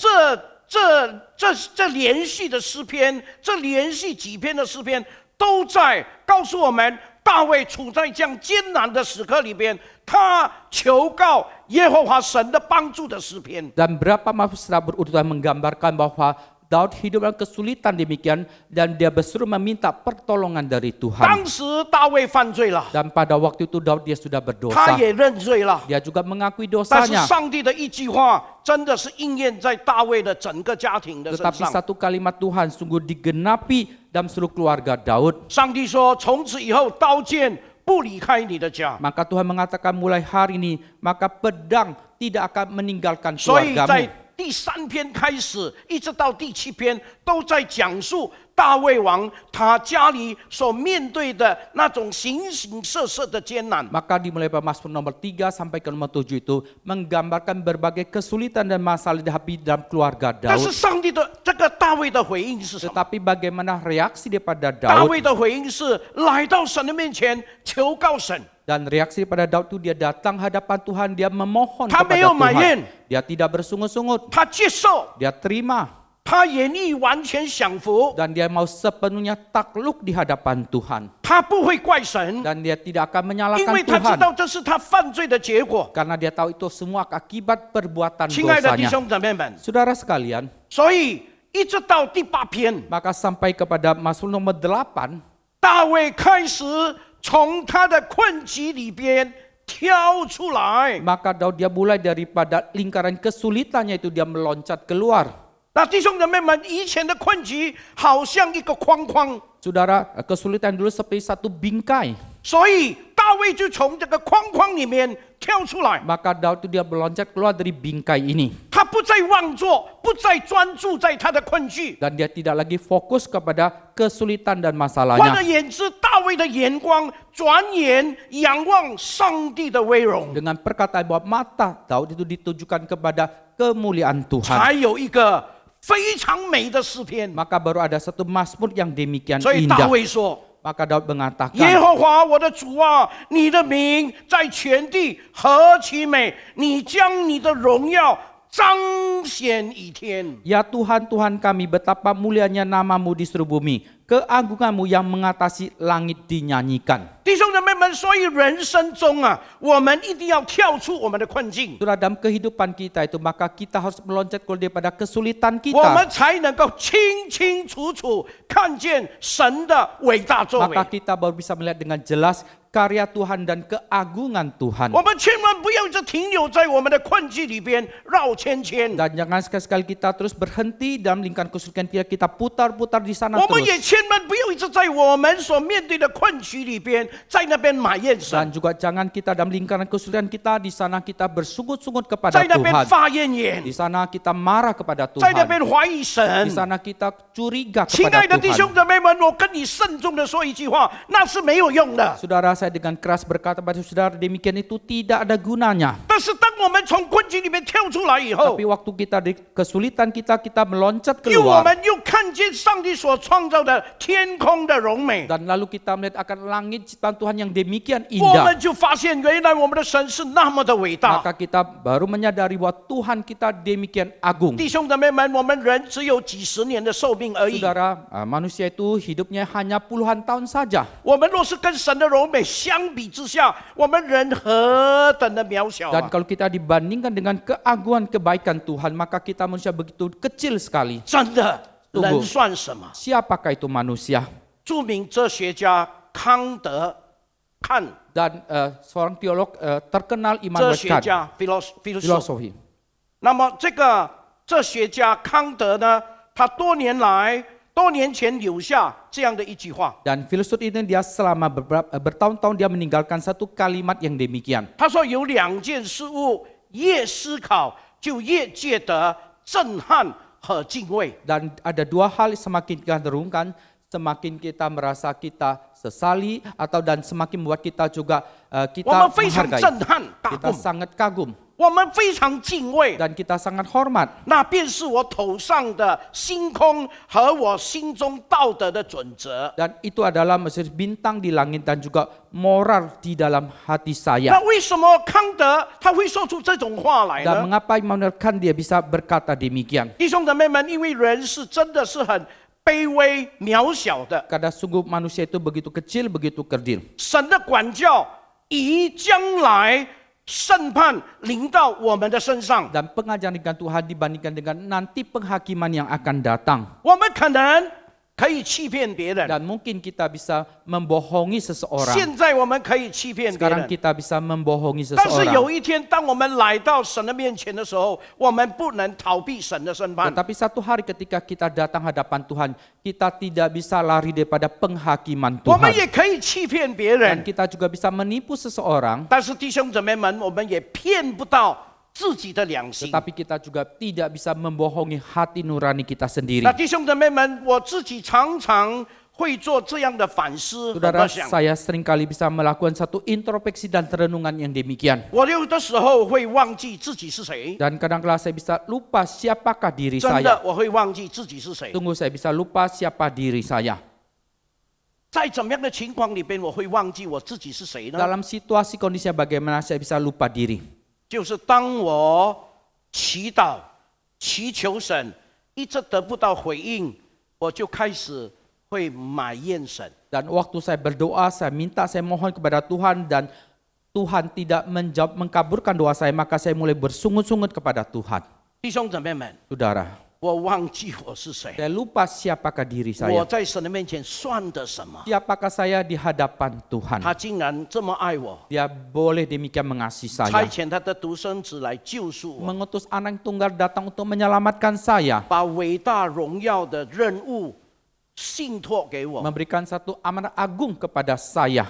这连续的诗篇，这连续几篇的诗篇，都在告诉我们，大卫处在这样艰难的时刻里边，他求告耶和华神的帮助的诗篇。 dan berapa mazmur secara berurutan menggambarkan bahwa Daud hidup dalam kesulitan demikian dan dia berseru meminta pertolongan dari 当 Tuhan. 时大卫犯罪了， Dan pada waktu itu Daud dia sudah 他 berdosa. 也认罪了。 Dia juga mengakui 但是 dosanya. 上帝的一句话，真的是应验在大卫的整个家庭的身 Tetapi 上。 satu kalimat Tuhan sungguh digenapi dalam seluruh keluarga Daud. 上帝说：“从此以后，刀剑不离开你的家。 Maka Tuhan mengatakan mulai hari ini, maka pedang tidak akan meninggalkan ”所以在 keluargamu. 第3篇开始，一直到第7篇，都在讲述大卫王他家里所面对的那种形形色色的艰难。 Maka dimulai pada Mazmur nomor 3 sampai ke nomor 7 itu menggambarkan berbagai kesulitan dan masalah dihadapi dalam keluarga 但是 Daud. 上帝的这个大卫的回应是什么？ Tetapi bagaimana reaksi daripada 大 Daud? 卫的回应是来到神的面前求告神。 Dan reaksi daripada Daud itu dia datang hadapan Tuhan, dia memohon 他没 kepada 有埋怨， Tuhan. Dia tidak bersungut-sungut, 他接受， dia terima 他愿意完全降服， dan dia mau sepenuhnya takluk di hadapan Tuhan. 他不会怪神， Dan dia tidak akan 因 menyalahkan 为他知 Tuhan 道这是他犯罪的结果。 karena dia tahu itu semua akibat perbuatan 亲爱的弟 dosanya. 兄姊妹们， Saudara sekalian, 所以一直到第8篇， maka sampai kepada Mazmur nomor 8, 大卫开始从他的困局里边跳出来。 maka Daud dia mulai daripada lingkaran kesulitannya itu dia meloncat keluar. 那弟兄姊妹们，以前的困局好像一个框框， Saudara, kesulitan dulu seperti satu bingkai. 所以大卫就从这个框框里面跳出来。 Maka Daud itu dia meloncat keluar dari bingkai ini. 他不再妄作，不再专注在他的困局。 Dan dia tidak lagi fokus kepada kesulitan dan 换而 masalahnya. 言之，大卫的眼光转眼仰望上帝的威荣， Dengan perkataan bahwa mata Daud itu ditujukan kepada kemuliaan Tuhan. 才有一个非常美的诗篇。 Maka baru ada satu mazmur yang demikian 所以大 indah. 卫说。 Maka Daud 耶 mengatakan, 和华我的主啊，你的名在全地何其美！你将你的荣耀彰显于天。 Ya Tuhan, Tuhan kami, betapa mulianya namamu di seluruh bumi. Keagunganmu yang mengatasi langit dinyanyikan. 弟兄姊妹们，所以人生中啊，我们一定要跳出我们的困境， Saudara, dalam kehidupan kita itu, maka kita harus meloncat keluar daripada kesulitan 我们 kita. 才能够清清楚楚看见神的伟大作为 Maka。kita baru bisa melihat dengan jelas karya Tuhan dan keagungan Tuhan. 我们千万不要一直停留在我们的困境里边绕圈圈， Dan jangan sekali-sekali kita terus berhenti dalam lingkaran kesulitan kita putar-putar di sana 我们也 terus. 千万不要一直在我们所面对的困局里边，在那边埋怨神 Dan，juga jangan kita dalam lingkaran kesulitan kita di sana kita bersungut-sungut 在 kepada 那边 Tuhan. 发怨言 Di，sana kita marah kepada 在那 Tuhan. 边怀疑神 Di。sana kita curiga 亲爱 kepada 的弟兄 Tuhan. 姊妹们，我跟你慎重的说一句话，那是没有用的。 Saudara, saya dengan keras berkata pada saudara, demikian itu tidak ada gunanya. 但是当我们从困境里面跳出来以后 Tapi，waktu kita di kesulitan kita meloncat 因为我 keluar. 们又看看见上帝所创造的天空的荣美， Dan lalu kita melihat akan langit ciptaan Tuhan yang demikian 我 indah. 们就发现原来我们的神是那么的伟大。 Maka kita baru menyadari bahwa Tuhan kita demikian agung. 弟兄姊妹们，我们人只有几十年的寿命而已。 Saudara, manusia itu hidupnya hanya puluhan tahun saja. 我们若是跟神的荣美相比之下，我们人何等的渺小 Dan 啊！ kalau kita dibandingkan dengan keagungan kebaikan Tuhan, maka kita manusia begitu kecil sekali. 真的， Tunggu. 人算什么？ Siapakah itu manusia? 著名哲学家康德看 Dan seorang teolog terkenal 哲 Immanuel 学 Kant, 家 philosophy。 filosofi. 那么这个哲学家康德呢，他多年前留下这样的一句话， Dan filsuf ini dia selama bertahun-tahun dia meninggalkan satu kalimat yang demikian. 他说有两件事物，越思考就越觉得震撼和敬畏。 Dan ada dua hal semakin kita renungkan, semakin kita merasa kita sesali dan semakin membuat kita juga 我 kita 们非常 menghargai. 震撼、大 Kita 动， sangat kagum 我们非常敬畏。 dan kita sangat hormat. 那便是我头上的星空和我心中道德的准则。 Dan itu adalah mesir bintang di langit dan juga moral di dalam hati 那 saya. 为什么康德他会说出这种话来 Dan 呢？ mengapa Immanuel Kant dia bisa berkata demikian? 弟兄姊妹们，因为人是真的是很卑微渺小的， Karena sungguh manusia itu begitu kecil, begitu kerdil. 神的管教以将来审判临到我们的身上， Dan pengajaran dengan Tuhan dibandingkan dengan nanti penghakiman yang akan datang. 我们可能可以欺骗别人， Dan mungkin kita bisa membohongi seseorang. 现在我们可以欺骗别 Sekarang 人。 kita bisa membohongi 但是 seseorang. 有一天，当我们来到神的面前的时候，我们不能逃避神的审判。 Tetapi satu hari ketika kita datang hadapan Tuhan, kita tidak bisa lari daripada penghakiman 我们 Tuhan. 也可以欺骗别 Dan 人， kita juga bisa menipu seseorang, 但是弟兄姊妹们，我们也骗不到自己的良心。 tetapi kita juga tidak bisa membohongi hati nurani kita sendiri. 那弟兄姊妹们，我自己常常会做这样的反思和 Saudara, 默想。 saya seringkali bisa melakukan satu introspeksi dan renungan yang demikian. 我有的时候会忘记自己是谁， Dan kadang-kala saya bisa lupa siapakah diri 真 saya. 的我会忘记自己是谁。 Tunggu, saya bisa lupa siapa diri saya. 在怎么样的情况里边，我会忘记我自己是谁呢？ Dalam situasi kondisinya bagaimana saya bisa lupa diri? 就是当我祈祷、祈求神，一直得不到回应，我就开始会埋怨神。 Dan waktu saya berdoa, saya minta, saya mohon kepada Tuhan dan Tuhan tidak menjawab, mengabulkan doa saya, maka saya mulai bersungut-sungut kepada Tuhan. 弟兄姊妹们， Saudara, 我忘记我是谁， saya lupa siapakah diri 我 saya. 在神的面前算得什么？ Siapakah saya di hadapan Tuhan? 他竟然这么爱我， Dia boleh demikian mengasihi 差 saya. 遣他的独生子来救赎我， Mengutus anak tunggal datang untuk menyelamatkan saya. 把伟大荣耀的任务信托给我。 Memberikan satu amanat agung kepada saya.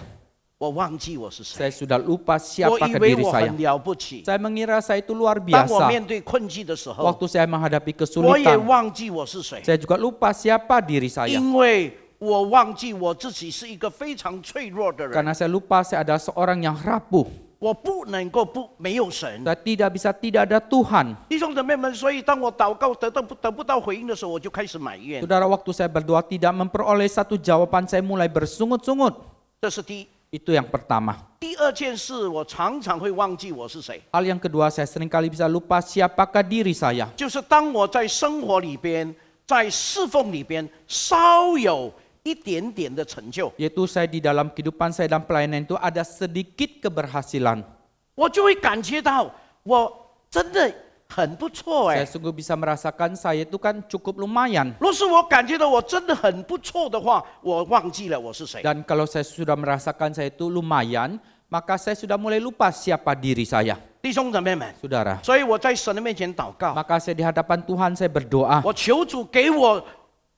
我忘记我是谁， Saya sudah lupa 我 siapakah 以为 diri 我 saya. 很了不起。 Saya mengira saya itu luar 当我 biasa. 面对困境的时候， Waktu saya menghadapi 我也 kesulitan, 忘记我是谁。 saya juga lupa siapa diri saya. 因为我忘记我自己是一个非常脆弱的人， Karena saya lupa saya adalah seorang yang rapuh. 我不能够没有神。 Saya tidak bisa tidak ada Tuhan. 弟兄姊妹们，所以当我祷告得不到回应的时候，我就开始埋怨。 Saudara, waktu saya berdoa tidak memperoleh satu jawaban, saya mulai bersungut-sungut. 这是第一。 Itu yang pertama. 第二件事，我常常会忘记我是谁， Hal yang kedua, saya seringkali bisa lupa siapakah diri saya. 就是当我在生活里边，在侍奉里边，稍有一点点的成就， Yaitu saya di dalam kehidupan saya dan pelayanan itu ada sedikit keberhasilan. 我就会感觉到我真的很不错 Saya 哎。 sungguh bisa merasakan saya itu kan cukup lumayan. 若是我感觉到我真的很不错的话，我忘记了我是谁。 Dan kalau saya sudah merasakan saya itu lumayan, maka saya sudah mulai lupa siapa diri saya. 弟兄姊妹们， Saudara, 所以我在神的面前祷告， maka saya di hadapan Tuhan saya berdoa. 我求主给我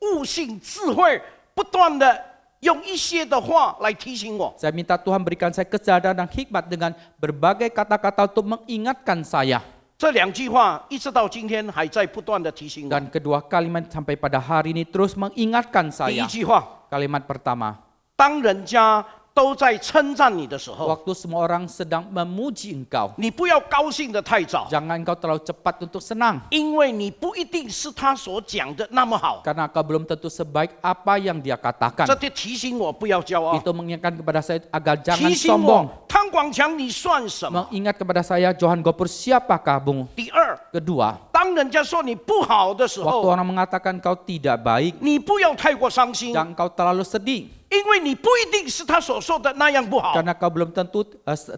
悟性智慧，不断的用一些的话来提醒我。 Saya minta Tuhan berikan saya kesadaran dan hikmat dengan berbagai kata-kata untuk mengingatkan saya. 这两句话一直到今天还在不断的提醒我。 Dan kedua kalimat sampai pada hari ini terus mengingatkan 第一 saya. 句话， Kalimat pertama, 当人家都在称赞你的时候， waktu semua orang sedang memuji engkau, 你不要高兴的太早， jangan engkau terlalu cepat untuk senang. 因为你不一定是他所讲的那么好。 Karena engkau belum tentu sebaik apa yang dia katakan. 这就提醒我不要骄傲， Itu mengingatkan kepada saya agar jangan 提醒 sombong. 我汤广强你算什么？ Mengingat kepada saya, Johan Gopur siapakah Bung? 第二， Kedua, 当人家说你不好的时 waktu 候， orang mengatakan kau tidak baik, 你不要太过伤心， jangan kau terlalu sedih. 因为你不一定是他所说的那样不好。 Karena kau belum tentu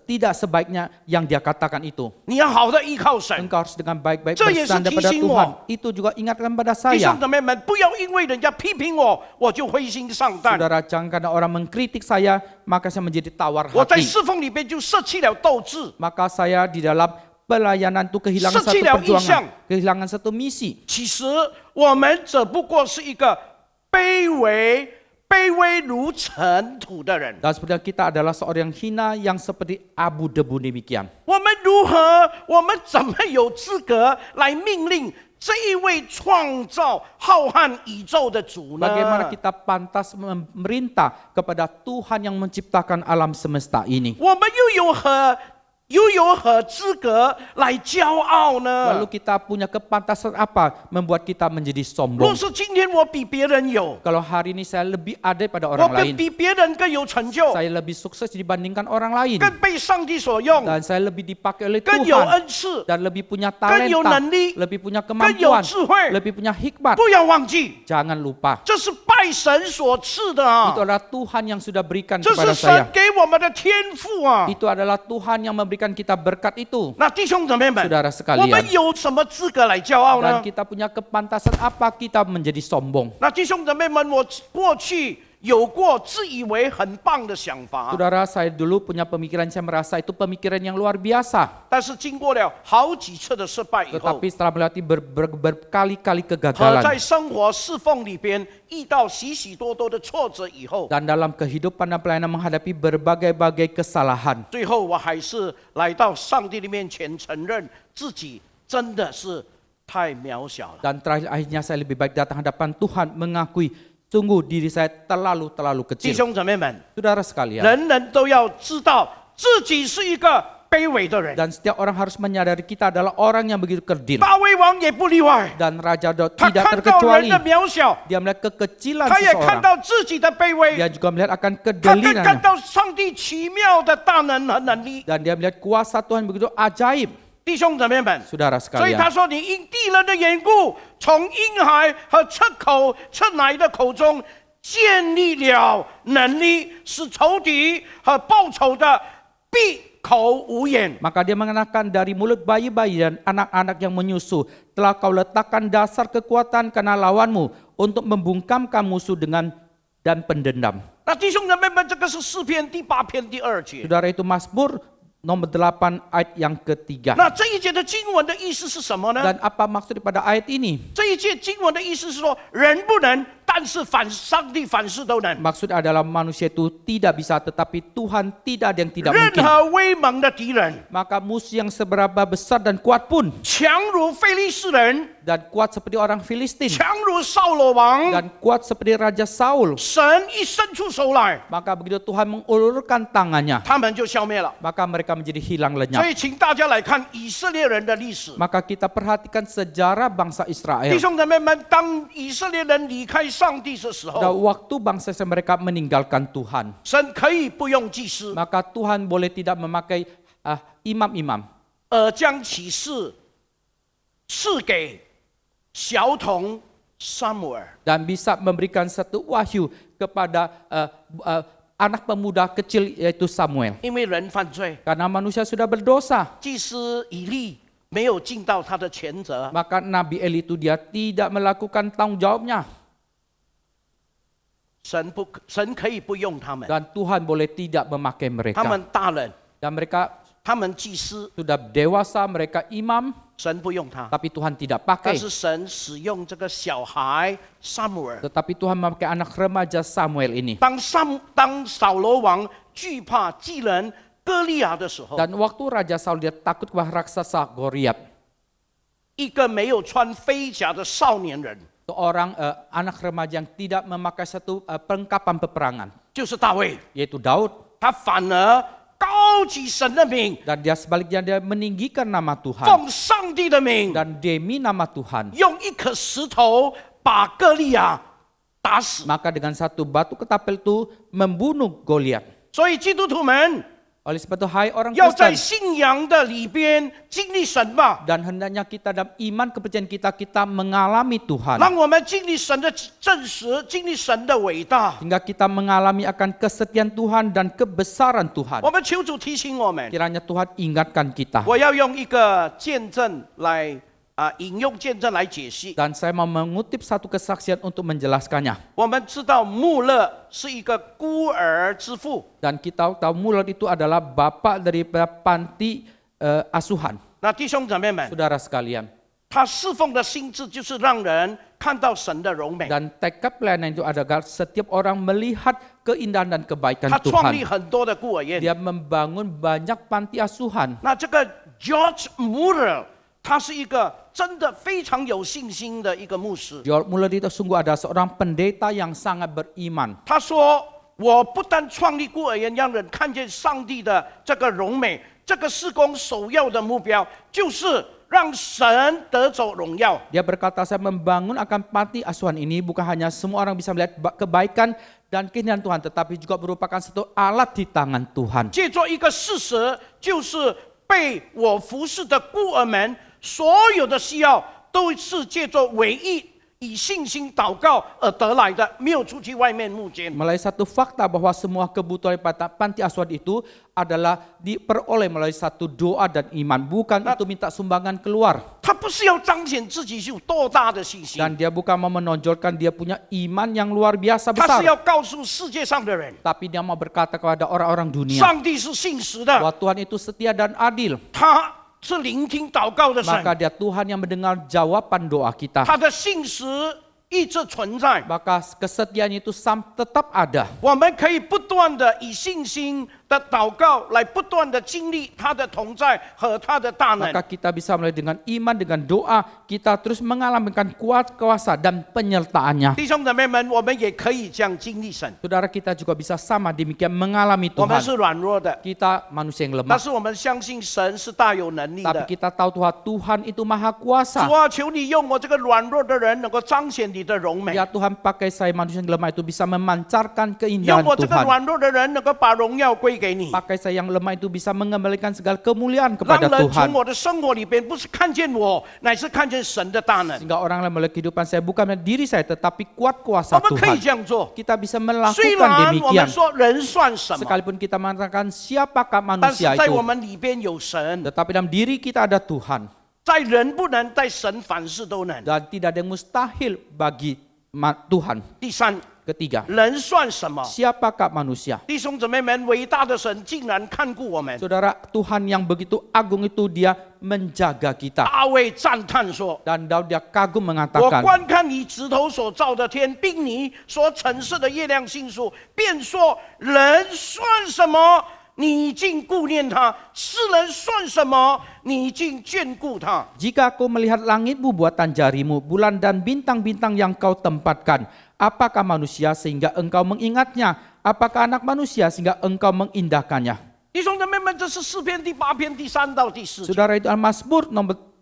tidak sebaiknya yang dia katakan itu. 你要好的依靠神。 Engkau harus dengan baik-baik 这也是 bersandar pada 提醒我。 Tuhan. Itu juga ingatkan pada 弟兄 saya. 姊妹们，不要因为人家批评我，我就灰心丧胆。 Saudara, jangan karena orang mengkritik saya, maka saya menjadi tawar 我在 hati. 侍奉里边就舍弃了斗志， Maka saya di dalam pelayanan itu kehilangan satu Sekilau perjuangan, isang. kehilangan satu misi. 其实我们只不过是一个卑微如尘土的人。 Dan sebenarnya kita adalah seorang yang hina yang seperti abu debu demikian. 我们怎么有资格来命令这一位创造浩瀚宇宙的主呢？ Bagaimana kita pantas memerintah kepada Tuhan yang menciptakan alam semesta ini? 我们又有何资格来骄傲呢 Lalu？kita punya kepantasan apa membuat kita menjadi 若 sombong? 是今天我比别人有， Kalau hari ini saya lebih ada pada 我 orang 更 lain, 比别人更有成就， saya lebih sukses dibandingkan orang lain, 更被上帝所用， dan saya lebih dipakai oleh 更有 Tuhan, 恩赐。 dan lebih punya 更有 talenta, 能力， lebih punya 更有 kemampuan, 智慧， lebih punya hikmat. 不要忘记， Jangan lupa, 这是拜神所赐的啊 itu，adalah Tuhan yang sudah berikan 这 kepada 是 saya. 神给我们的天赋啊。 Itu adalah Tuhan yang memberikan kita berkat itu. 那弟兄姊妹们， Saudara 我们 sekalian, 有什么资格来骄傲 dan 呢？ kita punya kepantasan apa kita menjadi sombong? 那弟兄姊妹们，我过去有过自以为很棒的想法， Saudara, saya dulu punya pemikiran, saya merasa itu pemikiran yang luar biasa. 但是经过了好几次的失败以后， Tetapi setelah melewati berkali-kali 和在 kegagalan 生活侍奉里边遇到许许多多的挫折以后， dan dalam kehidupan dan pelayanan menghadapi berbagai-bagai kesalahan, 最后我还是来到上帝的面前，承认自己真的是太渺小了。 dan terakhir akhirnya saya lebih baik datang hadapan Tuhan mengakui sungguh diri saya terlalu 弟 kecil. 兄姊妹们， Saudara sekalian, 人人都要知道自己是一个卑微的人。 dan setiap orang harus menyadari kita adalah orang yang begitu kerdil. 大卫王也不例外， Dan Raja Daud 他 tidak 看到人 terkecuali. 的渺小， Dia melihat kekecilan 他也看 seseorang. 到自己的卑 Dia 微， juga melihat akan 他更看 kedeliannya. 到上帝奇妙的大能和能力。 Dan dia melihat kuasa Tuhan begitu ajaib. 弟兄姊妹们， Saudara 所以他 sekalian. 说：“你因地人的缘故，从婴孩和出奶的口中建立了能力，使仇敌和报仇的闭口无言。” Maka dia mengenakan dari mulut bayi-bayi dan anak-anak yang menyusu, telah kau letakkan dasar kekuatan karena lawanmu untuk membungkamkan musuh dan pendendam. 那弟兄姊妹们，这个是诗篇第8篇第2节。 Saudara, itu Mazmur nomor 8 ayat yang ketiga. 那这一节的经文的意思是什么呢？ Dan apa maksud pada ayat ini? 这一节经文的意思是说，人不能，但是上帝凡事都能。 Maksud adalah manusia itu tidak bisa, tetapi Tuhan tidak ada yang tidak 任 mungkin. 何威猛的敌人， Maka musuh yang seberapa besar dan kuat pun, 强如非利士人， dan kuat seperti orang Filistin, 强如扫罗王， dan kuat seperti Raja Saul, 神一伸出手来， maka begitu Tuhan mengulurkan tangannya, 他们就消灭了。 maka mereka menjadi hilang 所 lenyap. 以，请大家来看以色列人的历史。 Maka kita perhatikan sejarah bangsa 弟 Israel. 兄姊妹们，当以色列人离开上帝的时 Dan 候， waktu bangsa mereka meninggalkan Tuhan, 神可以不用祭司， maka Tuhan boleh tidak memakai imam-imam, 而将启示赐给小童撒母耳。 dan bisa memberikan satu wahyu kepada anak pemuda kecil yaitu Samuel. 因为人犯罪， Karena manusia sudah berdosa, 祭司以利没有尽到他的全责， maka Nabi Eli itu dia tidak melakukan tanggung jawabnya. 神可以不用他们， Dan Tuhan boleh tidak memakai 他 mereka. 们大人， Dan mereka 他们祭司， sudah dewasa, mereka imam, 神不用他， tapi Tuhan tidak 但 pakai. 是神使用这个小孩撒母耳。 Tetapi Tuhan memakai anak remaja Samuel ini. 当扫罗王惧怕巨人歌利亚的时候， Dan waktu Raja Saul dia takut kepada raksasa Goliat, 一个没有穿盔甲的少年人， seorang anak remaja yang tidak memakai satu perlengkapan peperangan, 就是大卫。 yaitu Daud. 他反而高举神的名， Dan dia sebaliknya dia meninggikan nama Tuhan. 奉上帝的名， Dan demi nama Tuhan. 用一颗石头把歌利亚打死。 Maka dengan satu batu ketapel itu membunuh Goliat. 所以基督徒们 Oleh sebab itu hai orang 要在 Kristen. 信仰的里边经历神吧， Dan hendaknya kita dalam iman kepercayaan kita mengalami Tuhan. 让我们经历神的真实，经历神的伟大。 Hingga kita mengalami akan kesetiaan Tuhan dan kebesaran Tuhan. 我们求主提醒我们， Kiranya Tuhan ingatkan kita. 我要用一个见证来引用见证来解析。 Dan saya mau mengutip satu kesaksian untuk menjelaskannya. 我们知道穆勒是一个孤儿之父， Dan kita tahu Muller itu adalah bapak daripada panti asuhan. 那弟兄姊妹们， Saudara sekalian. 他侍奉的心智就是让人看到神的荣美。 Dan tekad pelayanan itu adalah setiap orang melihat keindahan dan kebaikan 他创立 Tuhan. 很多的孤儿院。 Dia membangun banyak panti asuhan. 那这个 George Muller， 他是一个真的非常有信心的一个牧师。 George Muller itu sungguh adalah seorang pendeta yang sangat beriman. 他说：“我不但创立孤儿院，让人看见上帝的这个荣美，这个事工首要的目标就是让神得走荣耀。 Dia berkata, saya membangun akan panti asuhan ini bukan hanya semua orang bisa melihat kebaikan dan keindahan Tuhan, tetapi juga merupakan satu alat di tangan Tuhan. 借着一个事实，就是被我服侍的孤儿们，所有的需要都是借着唯一以信心祷告而得来的，没有出去外面募捐。 Melalui satu fakta bahwa semua kebutuhan pada panti asuhan itu adalah diperoleh melalui satu doa dan iman, bukan itu minta sumbangan keluar. 他不是要彰显自己有多大的信心， Dan dia bukan mau menonjolkan dia punya iman yang luar biasa 他 besar, 是要告诉世界上的人， tapi dia mau berkata kepada orang-orang dunia 上帝是信实的， bahwa Tuhan itu setia dan adil. 他是聆听祷告的神， Maka dia Tuhan yang mendengar jawaban doa kita. 他的信实一直存在。 Maka kesetiaan itu tetap ada. 我们可以不断的以信心的祷告来不断的经历他的同在和他的大能。 Maka kita bisa mulai dengan iman, dengan doa, kita terus mengalamikan kuat kuasa dan penyertaannya. 弟兄姊妹们，我们也可以这样经历神。 Saudara kita juga bisa sama demikian mengalami 我们 Tuhan. 是软弱的， Kita manusia yang 但 lemah. 是我们相信神是大有能力 Tapi 的。 kita tahu Tuhan itu maha kuasa. 主啊，求你用我这个软弱的人，能够彰显你的荣美； Ya Tuhan pakai saya manusia yang lemah itu bisa memancarkan 用 keindahan 我这个 Tuhan. 软弱的人，能够把荣耀归给你， Pakai saya yang lemah itu bisa mengembalikan segala kemuliaan 让 kepada 人从 Tuhan. 我的生活里边不是看见我，乃是看见神的大能。 Sehingga orang lain melihat kehidupan saya bukan melihat diri saya tetapi kuat 我 kuasa 们可以 Tuhan. 这样做， Kita bisa 虽 melakukan 然我们 demikian. 说人算什么， Sekalipun kita mengatakan siapakah 但是 manusia 在我 itu. 们里边有神， Tetapi dalam diri kita ada Tuhan. 在人不能，在神凡事都能。 Dan tidak ada yang mustahil bagi Tuhan. 第三， Ketiga, 人算什么？ siapakah manusia? 弟兄姊妹们，伟大的神竟然看顾我们。 Saudara, Tuhan yang begitu agung itu dia menjaga kita. 大卫赞叹说 Dan Daud dia kagum：“ 我 mengatakan, 观看你指头所造的天，并你所陈设的月亮星宿，便说：人算什么？你竟顾念他；世人算什么？你竟眷顾他。 jika aku melihat langitmu buatan jarimu, bulan dan bintang-bintang yang kau tempatkan, apakah manusia sehingga engkau mengingatnya? Apakah anak manusia sehingga engkau mengindahkannya?” ”弟兄姊妹们，这是诗篇第8篇第3到第4节。 Saudara, itu Al-Mazmur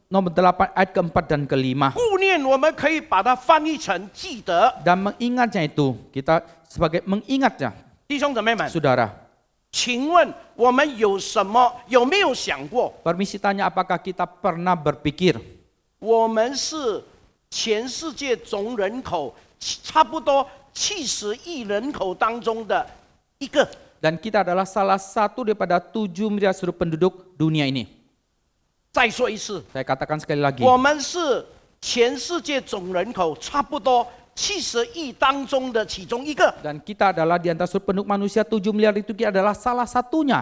nomor 8 ayat keempat dan kelima. 顾念我们可以把它翻译成记得。 Dan mengingatnya itu, kita sebagai mengingatnya, 弟兄姊妹们， saudara. 请问我们有没有想过， Permisi tanya, apakah kita pernah berpikir 我们是全世界总人口差不多70亿人口当中的一个？ dan kita adalah salah satu daripada 7 miliar seluruh penduduk dunia ini. 再说一次， Saya katakan sekali lagi, 我们是全世界总人口差不多70亿当中的其中一个。 dan kita adalah di antara seluruh penduduk manusia 7 miliar itu kita adalah salah satunya.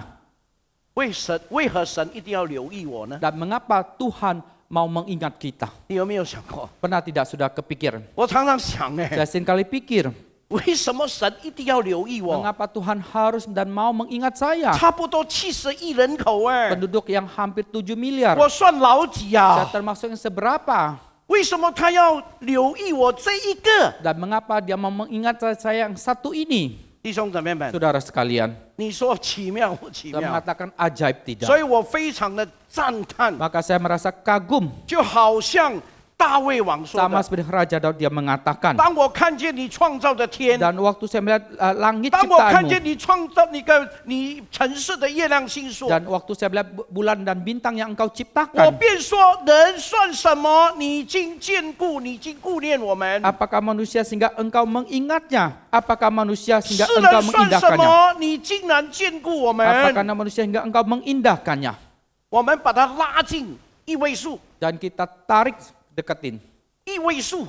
为何神一定要留意我呢？ Dan mengapa Tuhan mau mengingat kita? 你有没有想过？ Pernah tidak sudah kepikiran? 我常常想， Saya seringkali pikir, 为什么神一定要留意我？ mengapa Tuhan harus dan mau mengingat saya? 差不多70亿人口Penduduk yang hampir 7 miliar. 我算老几 Saya 啊？ termasuk yang seberapa? 为什么他要留意我这一个？ Dan mengapa dia mau mengingat saya yang satu ini? 弟兄姊妹们， Saudara sekalian, 你说奇妙不奇 saya 妙？ mengatakan ajaib tidak. 所以我非常的赞叹， Maka saya merasa kagum 就好像大卫王说 sama 的： seperti Raja Daud dia mengatakan. 当我看见你创造的天， Dan waktu saya melihat langit 当我看 ciptaanmu, 见你创造你城市的月亮星宿， dan waktu saya melihat bulan dan bintang yang engkau 我 ciptakan, 便说：人算什么？你已经眷顾，你已经顾念我们。 apakah manusia sehingga engkau mengingatnya? Apakah manusia sehingga 世 engkau 人算什 mengindahkannya? 么？你竟然眷顾我们。 Apakah manusia hingga engkau mengindahkannya? 我们把它拉进一位数， Dan kita tarik deketin 一位数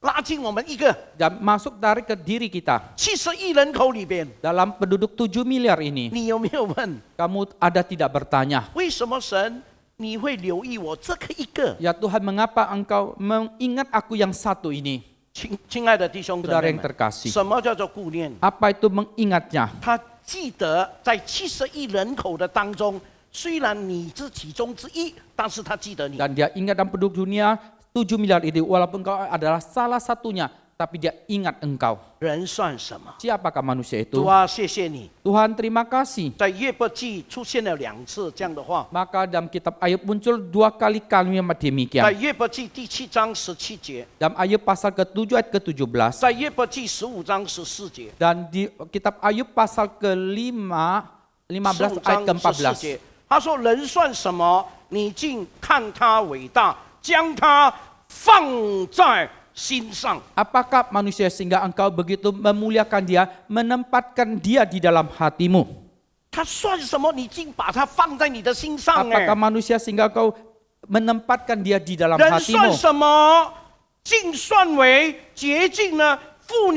拉进我们一个 dan masuk tarik ke diri kita. 70亿人口里边， Dalam penduduk 7 miliar ini, 你有没有问， kamu ada tidak bertanya, 为什么神你会留意我这个一个？ ya Tuhan mengapa engkau mengingat aku yang satu ini? 亲爱的弟兄姊 Saudara 妹 yang 们， terkasih, 什么叫做顾念？ apa itu mengingatnya? 他记得在70亿人口的当中，虽然你是其中之一，但是他记得你。 Dan dia ingat dalam penduduk dunia 7 miliar ini, walaupun engkau adalah salah satunya, tapi dia ingat engkau. 人算什么？ Siapakah manusia itu? 主啊，谢谢你， Tuhan terima kasih. 在约伯记出现了2次这样的话， Maka dalam kitab Ayub muncul 2 kali kalimat 在 demikian. 约伯记第7章17节， Dalam Ayub pasal ke-7 ayat ke-17. 在约伯记15章14节， Dan di kitab Ayub pasal ke-5, 15 15 ayat 章14 ke-14. 节，他说：“人算什么？你竟看他伟大，将他放在心上。 Apakah manusia sehingga engkau begitu memuliakan dia, menempatkan dia di dalam hatimu? 他算什么？你竟把他放在你的心上？ Apakah manusia sehingga engkau menempatkan dia di dalam 人算 hatimu? 什么？竟算为洁净呢？妇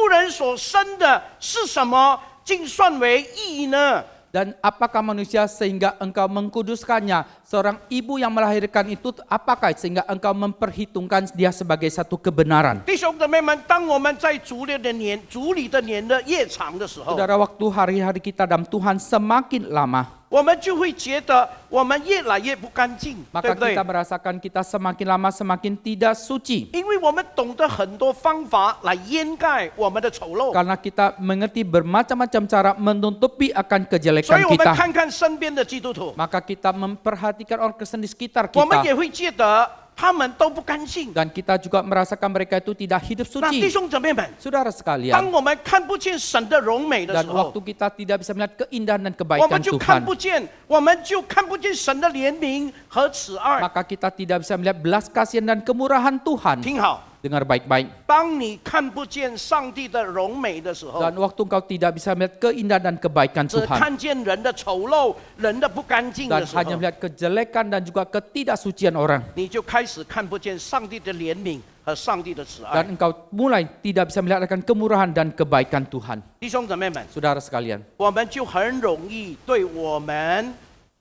人所生的是什么？竟算为义呢？” Dan apakah manusia sehingga engkau mengkuduskannya? Seorang ibu yang melahirkan itu apakah sehingga engkau memperhitungkan dia sebagai satu kebenaran? 弟兄姊妹们，当我们在主里的年的越长的时候， Saudara, waktu hari-hari kita dalam Tuhan semakin lama, 我们就会觉得我们越来越不干净，对 maka 不对 kita？ merasakan kita semakin lama semakin tidak suci. 因为我们懂得很多方法来掩盖我们的丑陋， Karena kita mengerti bermacam-macam cara menutupi akan 所 kejelekan 以我们 kita. 看看身边的基督徒， Maka kita memperhatikan orang Kristen di sekitar 我们 kita. 也会觉得他们都不干净。 Dan kita juga merasakan mereka itu tidak hidup 那弟 suci. 兄姊妹们， Saudara 当 sekalian, 我们看不见神的荣美的 dan 时候 waktu，kita tidak bisa melihat keindahan dan 我 kebaikan 们就看 Tuhan, 不见，神的怜悯和慈爱。 maka kita tidak bisa melihat belas kasihan dan kemurahan Tuhan. 听好， Dengar baik-baik. 当你看不见上帝的荣美的时候， Dan waktu engkau tidak bisa melihat keindahan dan kebaikan 只 Tuhan, 看见人的丑陋、人的不干净 dan 的时候 hanya，melihat kejelekan dan juga ketidaksucian orang, 你就开始看不见上帝的怜悯和上帝的慈爱 dan。engkau mulai tidak bisa melihat akan kemurahan dan kebaikan Tuhan. 弟兄姊妹们， Saudara sekalian, 我们就很容易对我们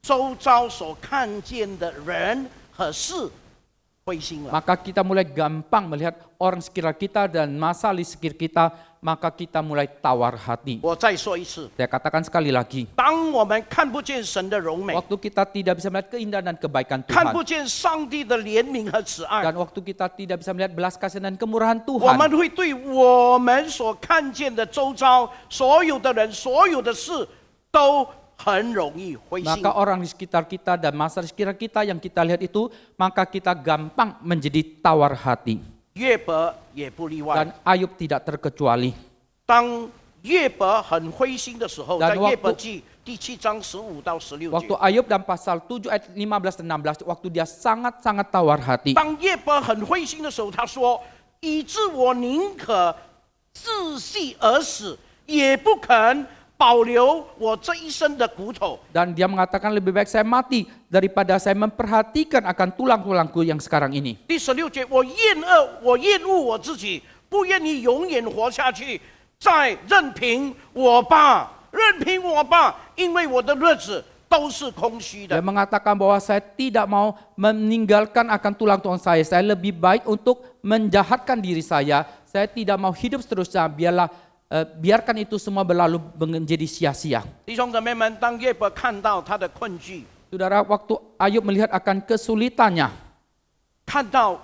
周遭所看见的人和事灰心了。 maka kita mulai gampang melihat orang sekitar kita dan masalah di sekitar kita, maka kita mulai tawar hati. 我再说一次， Saya katakan sekali lagi, 当我们看不见神的荣美， waktu kita tidak bisa melihat keindahan dan kebaikan 看 Tuhan, 不见上帝的怜悯和慈爱， dan waktu kita tidak bisa melihat belas kasihan dan kemurahan 我 Tuhan, 们会对我们所看见的周遭所有的人、所有的事都很容易灰心 maka。orang di sekitar kita dan masalah di sekitar kita yang kita lihat itu, maka kita gampang menjadi tawar hati. 约伯也不例外。 Dan Ayub tidak terkecuali. 当约伯很灰心的时候， Dan 在 waktu- 约伯记第7章15到16 Waktu 节， Ayub dalam pasal 7 ayat 15 dan 16, waktu dia sangat-sangat tawar hati. 当约伯很灰心的时候，他说：“以致我宁可自细而死，也不肯保留我这一生的骨头。” Dan dia mengatakan lebih baik saya mati daripada saya memperhatikan akan tulang-tulangku yang sekarang ini. 第16节，我厌恶我自己，不愿意永远活下去，再任凭我吧，因为我的日子都是空虚 Dia 的。 mengatakan bahwa saya tidak mau meninggalkan akan tulang-tulang saya lebih baik untuk menjahatkan diri saya tidak mau hidup seterusnya, biarkan itu semua berlalu menjadi sia-sia. 弟兄姊妹们，当约伯看到他的困局， Saudara, waktu Ayub melihat akan kesulitannya 看到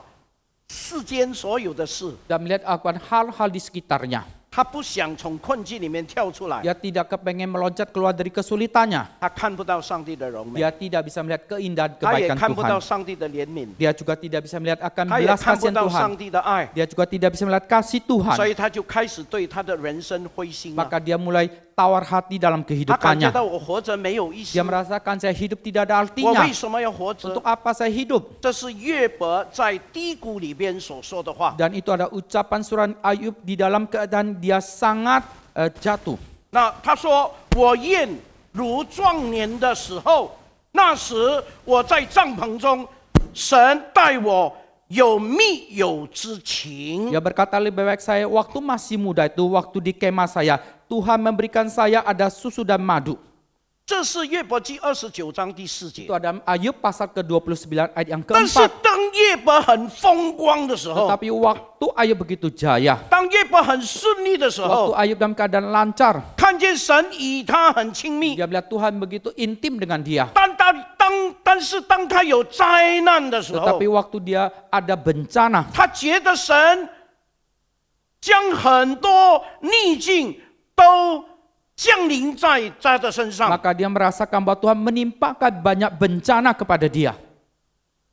世间所有的事， dan melihat akan hal-hal di sekitarnya, 他不想从困境里面跳出来， Dia tidak kepengen meloncat keluar dari kesulitannya. 他看不到上帝的荣美， Dia tidak bisa melihat keindahan 他也 kebaikan 看不到 Tuhan. 上帝的怜悯， Dia juga tidak bisa melihat akan 他也 belas 看不 kasihan 到 Tuhan. 上帝的爱， Dia juga tidak bisa melihat kasih 所 Tuhan. 以他就开始对他的人生灰心了。 Maka dia mulai tawar hati dalam 他感觉 kehidupannya. 到我活着没有意思 Dia，merasakan saya hidup tidak ada 我 artinya. 为什么要活着 Untuk？apa saya hidup? 这是约伯在低谷里边所说的话。 Dan itu ada ucapan surah Ayub di dalam keadaan dia sangat jatuh. 那他说：“我燕如壮年的时候，那时我在帐篷中，神待我有密友之情。 Dia berkata lebih baik saya waktu masih muda itu, waktu di kemah saya, Tuhan memberikan saya ada susu dan madu. ”这是约伯记29章第4节 Itu。ada Ayub pasal ke-29 ayat yang 但是 keempat. 当约伯很风光的时候， Tetapi waktu Ayub begitu jaya, 当约伯很顺利的时 waktu 候， Ayub dalam keadaan lancar, 看见神与他很亲密。 dia melihat Tuhan begitu intim dengan dia. 但是当他有灾难的时候 Tetapi，waktu dia ada bencana, 他觉得神将很多逆境都降临在他的身上， maka dia merasakan bahwa Tuhan menimpakan banyak bencana kepada dia.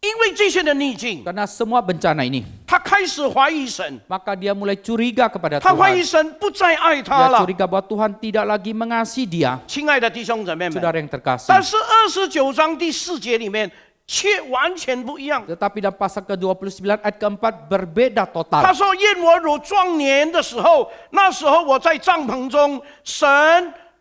因为这些的逆境， Karena semua bencana ini, 他开始怀疑神， maka dia mulai curiga kepada 他怀疑 Tuhan. 神不再爱他 Dia 了。 curiga bahwa Tuhan tidak lagi mengasihi dia. 亲爱的弟兄姊妹们， Saudara yang terkasih. 但是29章第4节里面却完全不一样。 Tetapi dalam pasal ke-29 ayat keempat berbeda 他 total. 说：“燕我如壮年的时候，那时候我在帐篷中，神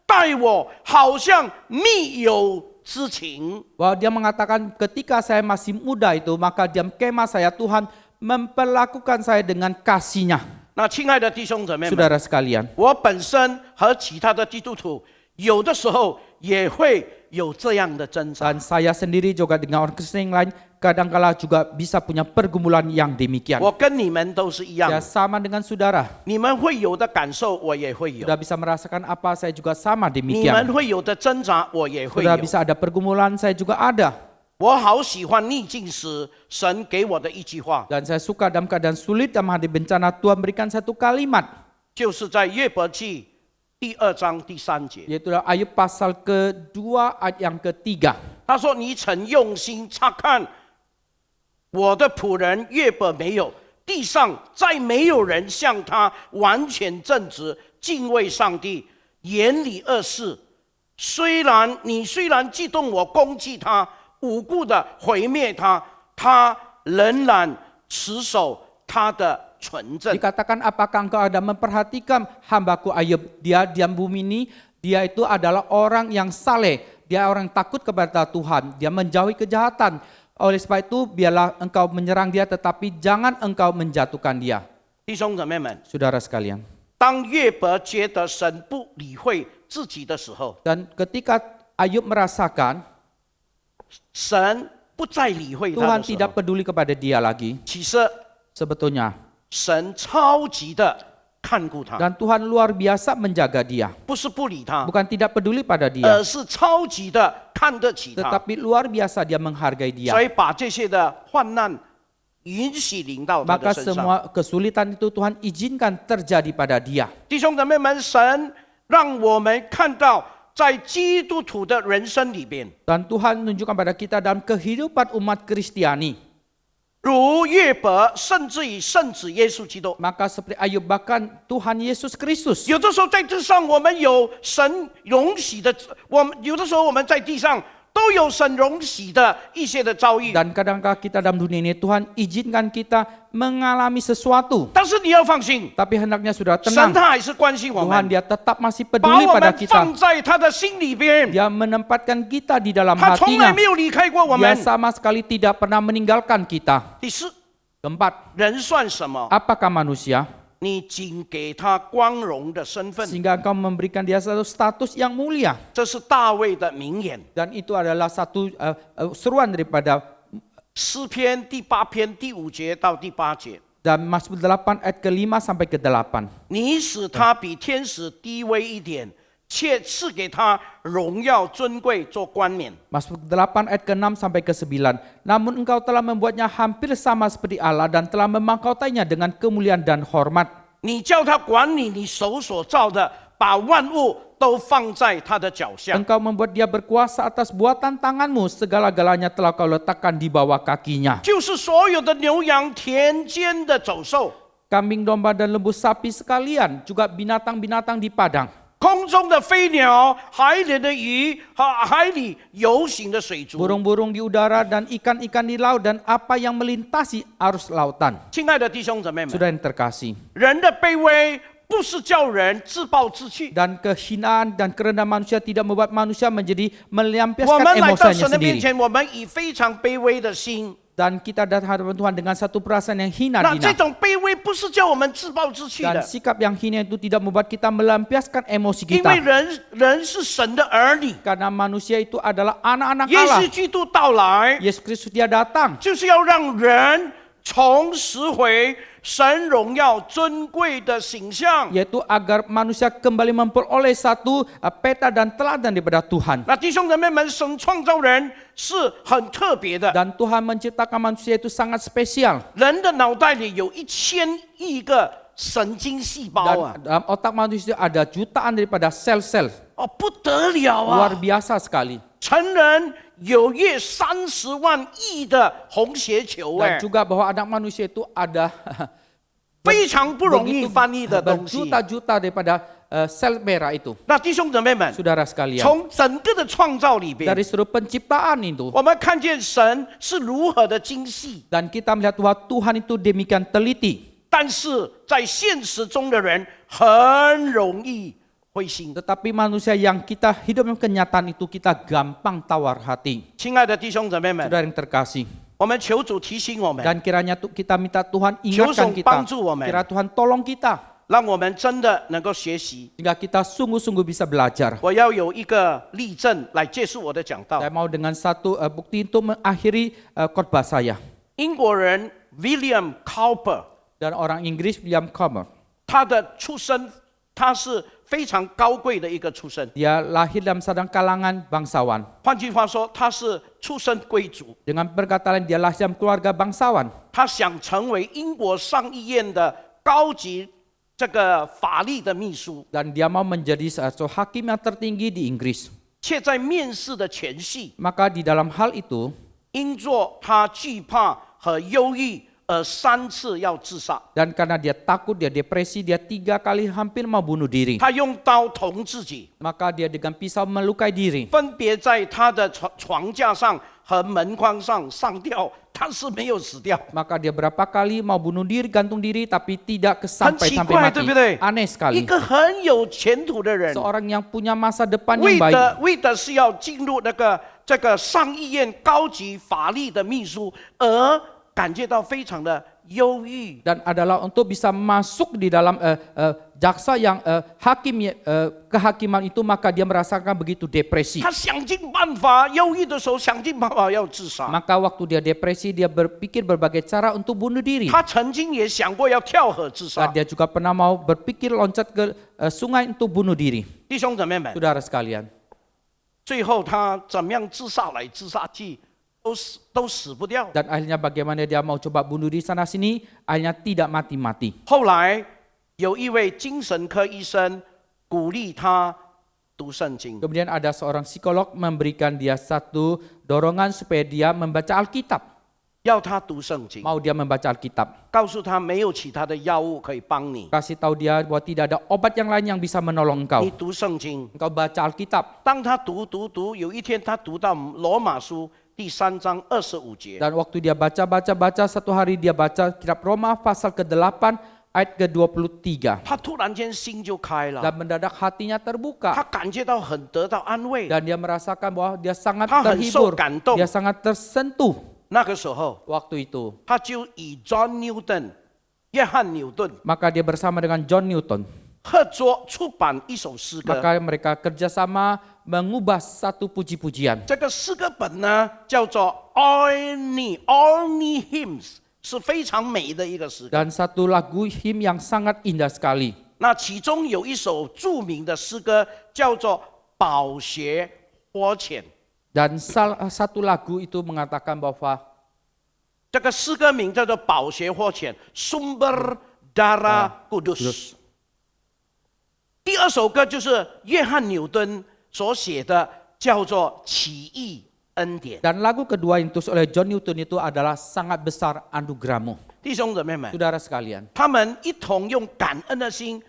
待我好像密友之情。” Bahwa dia mengatakan ketika saya masih muda itu, maka diam kemah saya Tuhan memperlakukan saya dengan kasih-Nya. 那亲爱的弟兄姊妹们， Saudara sekalian, 我本身和其他的基督徒有的时候也会有这样的挣扎。 dan saya sendiri juga dengan orang Kristen yang lain kadangkala juga bisa punya pergumulan yang demikian. 我跟你们都是一样 Saya 的， sama dengan saudara. 你们会有的感受，我也会有； Sudah bisa merasakan apa, saya juga sama 你 demikian. 们会有的挣扎，我也会 Sudah 有。 bisa ada pergumulan, saya juga ada. 我好喜欢逆境时神给我的一句话， Dan saya suka dalam keadaan sulit, dalam menghadapi bencana, Tuhan berikan satu kalimat. 就是在约伯记第2章第3节， Yaitu dalam Ayub pasal kedua ayat yang ketiga. 他说：“你曾用心察看我的仆人约伯没有，地上再没有人像他完全正直，敬畏上帝，远离恶事。你虽然激动我攻击他，无故的毁灭他，他仍然持守他的纯正。” Dikatakan apakah engkau ada memperhatikan hambaku Ayub? Dia diam bumi ini, dia itu adalah orang yang saleh. Dia orang yang takut kepada Tuhan. Dia menjauhi kejahatan. Oleh sebab itu biarlah engkau menyerang dia tetapi jangan engkau menjatuhkan dia. 弟兄姊妹们， Saudara sekalian. 当约伯觉得神不理会自己的时候， Dan ketika Ayub merasakan 神不再理会他 Tuhan 的时 tidak 候， peduli kepada dia lagi, 其实 sebetulnya 神超级的看顾他， dan Tuhan luar biasa menjaga dia. 不是不理他， Bukan tidak peduli pada dia, 而是超级的看得起他， tetapi luar biasa dia menghargai dia. 所以把这些的患难允许临到他 Maka 的身上。 semua kesulitan itu Tuhan izinkan terjadi pada dia. 弟兄姊妹们，神让我们看到，在基督徒的人生里边， Dan Tuhan menunjukkan pada kita dalam kehidupan umat Kristiani. 如约伯，甚至于圣子耶稣基督。 Maka seperti Ayub bahkan Tuhan Yesus Kristus. 有的时候在地上，我们有神容许的；有的时候我们在地上都有神容许的一些的遭遇。 Dan kadang-kadang kita dalam dunia ini Tuhan izinkan kita mengalami sesuatu. 但是你要放心， Tapi hendaknya sudah 神 tenang. 他还是关心我 Tuhan 们， dia tetap masih 把 peduli 我 pada 们 kita. 放在他的心里边。 Dia menempatkan kita di dalam 他从来 hatinya. 没有离开过我 Dia 们。 sama sekali tidak pernah meninggalkan kita. 第四， Keempat, 人算什么？ apakah manusia? 你仅给他光荣的身份， Sehingga engkau memberikan dia satu status yang mulia. 这是大卫的名言。 Dan itu adalah satu seruan daripada 诗篇第8篇第5节到第8节， dan Mazmur 8 ayat ke-5 sampai ke-8. 你使他比天使低微一点，却赐给他荣耀尊贵做冠冕。 Mazmur 8 ayat ke-6 sampai ke-9. Namun engkau telah membuatnya hampir sama seperti Allah dan telah memangkautainya dengan kemuliaan dan hormat. 你叫他管理你手所造的，把万物都放在他的脚下。 Engkau membuat dia berkuasa atas buatan tanganmu, segala-galanya telah kau letakkan di bawah kakinya. 就是所有的牛羊、田间的走兽、 Kambing domba dan lembu sapi sekalian, juga binatang-binatang di padang. 空中的飞鸟、海里的鱼和海里游行的水族。 Burung-burung di udara dan ikan-ikan di laut dan apa yang melintasi arus lautan. 亲爱的弟兄姊妹们， Sudah yang terkasih. 人的卑微不是叫人自暴自弃。 Dan kehinaan dan kerendahan manusia tidak membuat manusia menjadi 我 melampiaskan 们来到 emosinya 神的面 sendiri. 前，我们以非常卑微的心。 Dan kita datang hadapan Tuhan dengan satu perasaan yang hina 那这 dina. 种卑微不是叫我们自暴自弃 Dan 的， sikap yang hina itu tidak membuat kita melampiaskan emosi 因为 kita. 人是神的儿女。 Karena manusia itu adalah anak-anak 耶 Allah. 稣基督到来， Yesus Kristus dia datang 就是要让人重拾回神荣耀尊贵的形象。 yaitu agar manusia kembali memperoleh satu peta dan teladan daripada Tuhan. 那弟兄姊妹们，神创造人是很特别的， Dan Tuhan menciptakan manusia itu sangat spesial. 人的脑袋里有1000亿个神经细胞 Dan 啊， dalam otak manusia itu ada jutaan daripada sel-sel. 哦，不得了 Luar 啊！ biasa sekali. 成人有约30万亿的红血球， Dan juga bahwa anak manusia itu ada 非常不容易翻译的东西。 berjuta-juta daripada sel merah itu. 那弟兄姊妹们， Saudara sekalian, 从整个的创造里边， dari seluruh penciptaan itu, 我们看见神是如何的精细， dan kita melihat bahwa Tuhan itu demikian teliti. 但是在现实中的人很容易灰心。 Tetapi manusia yang kita hidup dalam kenyataan itu kita gampang tawar hati. 亲爱的弟兄姊妹们， Saudara yang terkasih. 我们求主提醒我们， Dan kiranya kita minta Tuhan ingatkan Tuhan kita. bantu我们。 Kira Tuhan tolong kita. 让我们真的能够学习。 Sehingga kita sungguh-sungguh bisa belajar. 我要有一个例证来结束我的讲道 Saya。mau dengan satu bukti untuk mengakhiri khotbah saya. 英国人 William Cowper， Dan orang Inggris William Cowper. 他的出身，他是非常高贵的一个出身。 Dia lahir dalam sedang kalangan bangsawan. 换句话说，他是出身贵族。 Dengan berkata lain, dia lahir dalam keluarga bangsawan. 他想成为英国上议院的高级这个法律的秘书， Dan dia mau menjadi seorang hakim yang tertinggi di Inggris. 却在面试的前夕， Maka di dalam hal itu, 因作他惧怕和忧郁而3次要自杀。 dan karena dia takut, dia depresi, dia 3 kali hampir mau bunuh diri. 他用刀捅自己， Maka dia dengan pisau melukai diri. 分别在他的床架上和门框上上吊，他是没有死掉。 Maka dia berapa kali mau bunuh diri, gantung diri, tapi tidak 很 sampai 奇 sampai 怪， mati. 对不对？ Aneh 一 sekali. 个很有前途的人， Seorang yang punya masa depan 为 yang baik. 的是要进入这个上议院高级法律的秘书，而感觉到非常的忧郁。 Dan adalah untuk bisa masuk di dalam jaksa yang hakim kehakiman itu, maka dia merasakan begitu depresi. 他想尽办法，忧郁的时候想尽办法要自杀。 Maka waktu dia depresi, dia berpikir berbagai cara untuk bunuh diri. 他曾经也想过要跳河自 Dan 杀。 dia juga pernah mau berpikir loncat ke sungai untuk bunuh diri. 弟兄姊妹们， Saudara sekalian, 最后他怎么样自杀来自杀去，都死不掉。 dan akhirnya bagaimana dia mau coba bunuh diri sana sini, akhirnya tidak mati-mati. 后来有一位精神科医生鼓励他读圣经， Kemudian ada seorang psikolog memberikan dia satu dorongan supaya dia membaca Alkitab. 要他读圣经， Mau dia membaca Alkitab. 告诉他没有其他的药物可以帮你， Kasih tahu dia bahwa tidak ada obat yang lain yang bisa menolong engkau. 你读圣经。 Engkau baca Alkitab. 当他读，有一天他读到罗马书第3章25节， Dan waktu dia baca, satu hari dia baca kitab Roma pasal ke-8 ayat ke-23. 他突然间心就开了， Dan mendadak hatinya 他 terbuka. 感觉到很得到安慰。 Dan dia merasakan bahwa dia sangat 他很受 terhibur. 感动。 Dia sangat tersentuh 那个时候， waktu itu. 他就以 John Newton 约翰纽顿 Maka dia bersama dengan John Newton. 合作出版一首诗歌。 Maka mereka kerjasama mengubah satu puji-pujian. 这个诗歌本呢叫做 Orny Hymns， 是非常美的一个诗歌。 Dan satu lagu him yang sangat indah sekali. 那其中有一首著名的诗歌叫做《饱学活浅》。 Dan salah satu lagu itu mengatakan bahwa 这个诗歌名叫做《饱学活浅》 （Sumber Darah Kudus。第二首歌就是约翰纽顿所写的，叫做《奇异恩典》。 Dan lagu kedua yang ditulis oleh John Newton itu adalah Sangat Besar Anugerahmu. 弟兄姊妹们， Saudara sekalian, 他们一同用感恩的心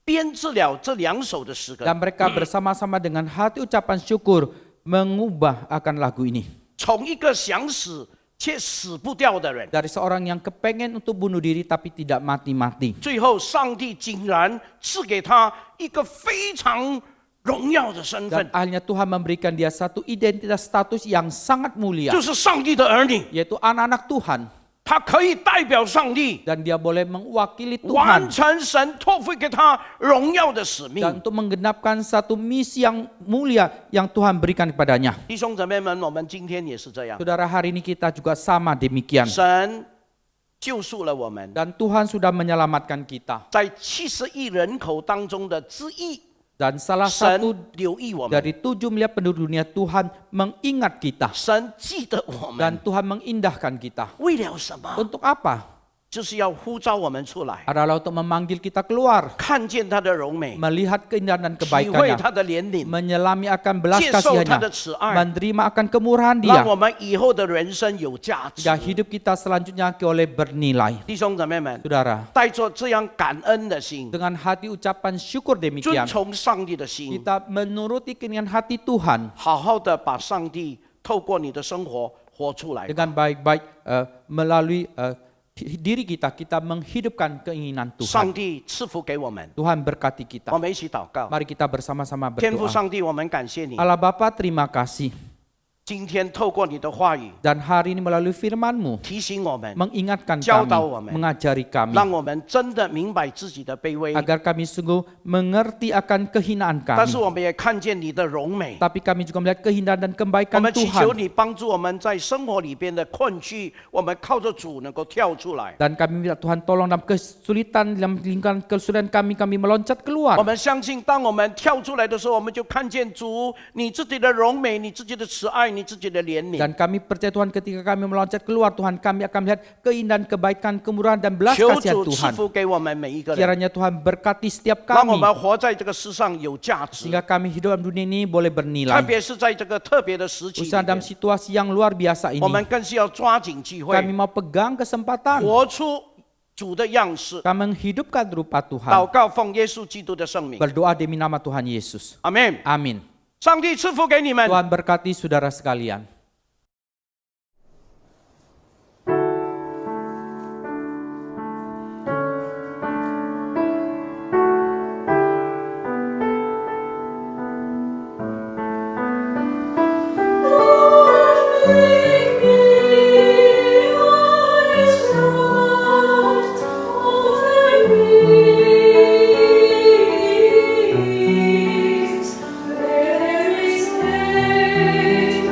编制了这2首的诗歌， dan mereka bersama-sama dengan hati ucapan syukur mengubah akan lagu ini. 从一个想死却死不掉的人， Dari seorang yang kepengen untuk bunuh diri tapi tidak mati-mati. 最后上帝竟然赐给他一个非常荣耀的身 Dan 份， akhirnya Tuhan memberikan dia satu identitas status yang sangat mulia, 就是上帝的儿女， yaitu anak-anak Tuhan. 他可以代表上帝 Dan dia boleh mewakili 完 Tuhan 成神托付给他荣耀的使 dan 命。 untuk menggenapkan satu misi yang mulia yang Tuhan berikan kepadanya. 弟兄姊妹们，我们今天也是这样， Saudara, hari ini kita juga sama demikian. 神救赎了我们， Dan Tuhan sudah menyelamatkan kita. 在70亿人口当中的之一， Dan salah 神 satu 留意我们， dari 7 miliar penduduk dunia, Tuhan mengingat kita. 神记得我们， Dan Tuhan mengindahkan kita. 为了什么？ Untuk apa? 就是要呼召我们出来， Adalah untuk memanggil kita keluar, 看见他的荣美， melihat keindahan dan 体会 kebaikannya, 他的怜悯， menyelami akan belas 接受他 kasihannya, 的慈爱， menerima akan kemurahan 让 dia, 我们以后的人生有价值。 sehingga hidup kita selanjutnya oleh bernilai. 弟兄姊妹们， Saudara, 带着这样感恩的心， dengan hati ucapan syukur 遵 demikian, 从上帝的心， kita menuruti keinginan hati Tuhan 好好的把上帝透过你的生活活出来。 dengan baik-baik melalui diri kita, kita menghidupkan keinginan 上 Tuhan. 帝赐福给我们， Tuhan berkati kita. 我们一起祷告。 Mari kita bersama-sama 天父 berdoa. 上帝，我们感谢你， Allah Bapa, terima kasih. 今天透过你的话语 Dan hari ini melalui firman-Mu, 提醒我们， mengingatkan 教 kami, 导我们， mengajari kami, 让我们真的明白自己的卑微， agar kami sungguh mengerti akan kehinaan 但 kami. 是我们也看见你的荣美。 Tapi kami juga melihat kehinaan dan 我 kebaikan 们祈求 Tuhan. 你帮助我们在生活里边的困局，我们靠着主能够跳出来。 Dan kami minta Tuhan tolong dalam kesulitan, dalam lingkaran kesulitan kami meloncat 我 keluar. 们相信，当我们跳出来的时候，我们就看见主你自己的荣美，你自己的慈爱，你自己的怜悯。 Dan kami percaya Tuhan ketika kami meloncat keluar, Tuhan kami akan melihat keindahan, kebaikan, kemurahan dan belas 求 kasihan 主赐 Tuhan. 福给我们每一个人， Kiranya Tuhan berkati setiap 让我 kami, 们活在这个世上有价值， sehingga kami hidup dalam dunia ini boleh 特 bernilai. 别是在这个特别的时期里 Usaha dalam 面， situasi yang luar biasa 我们 ini, 更是要抓紧机 kami 会， mau pegang kesempatan. 活出主的样式。 Kami menghidupkan rupa 祷 Tuhan. 告奉耶稣基督的圣名， Berdoa demi nama Tuhan Yesus. 阿门。 Amin. 上帝赐福给你们。 Tuhan berkati saudara sekalian. There is faith.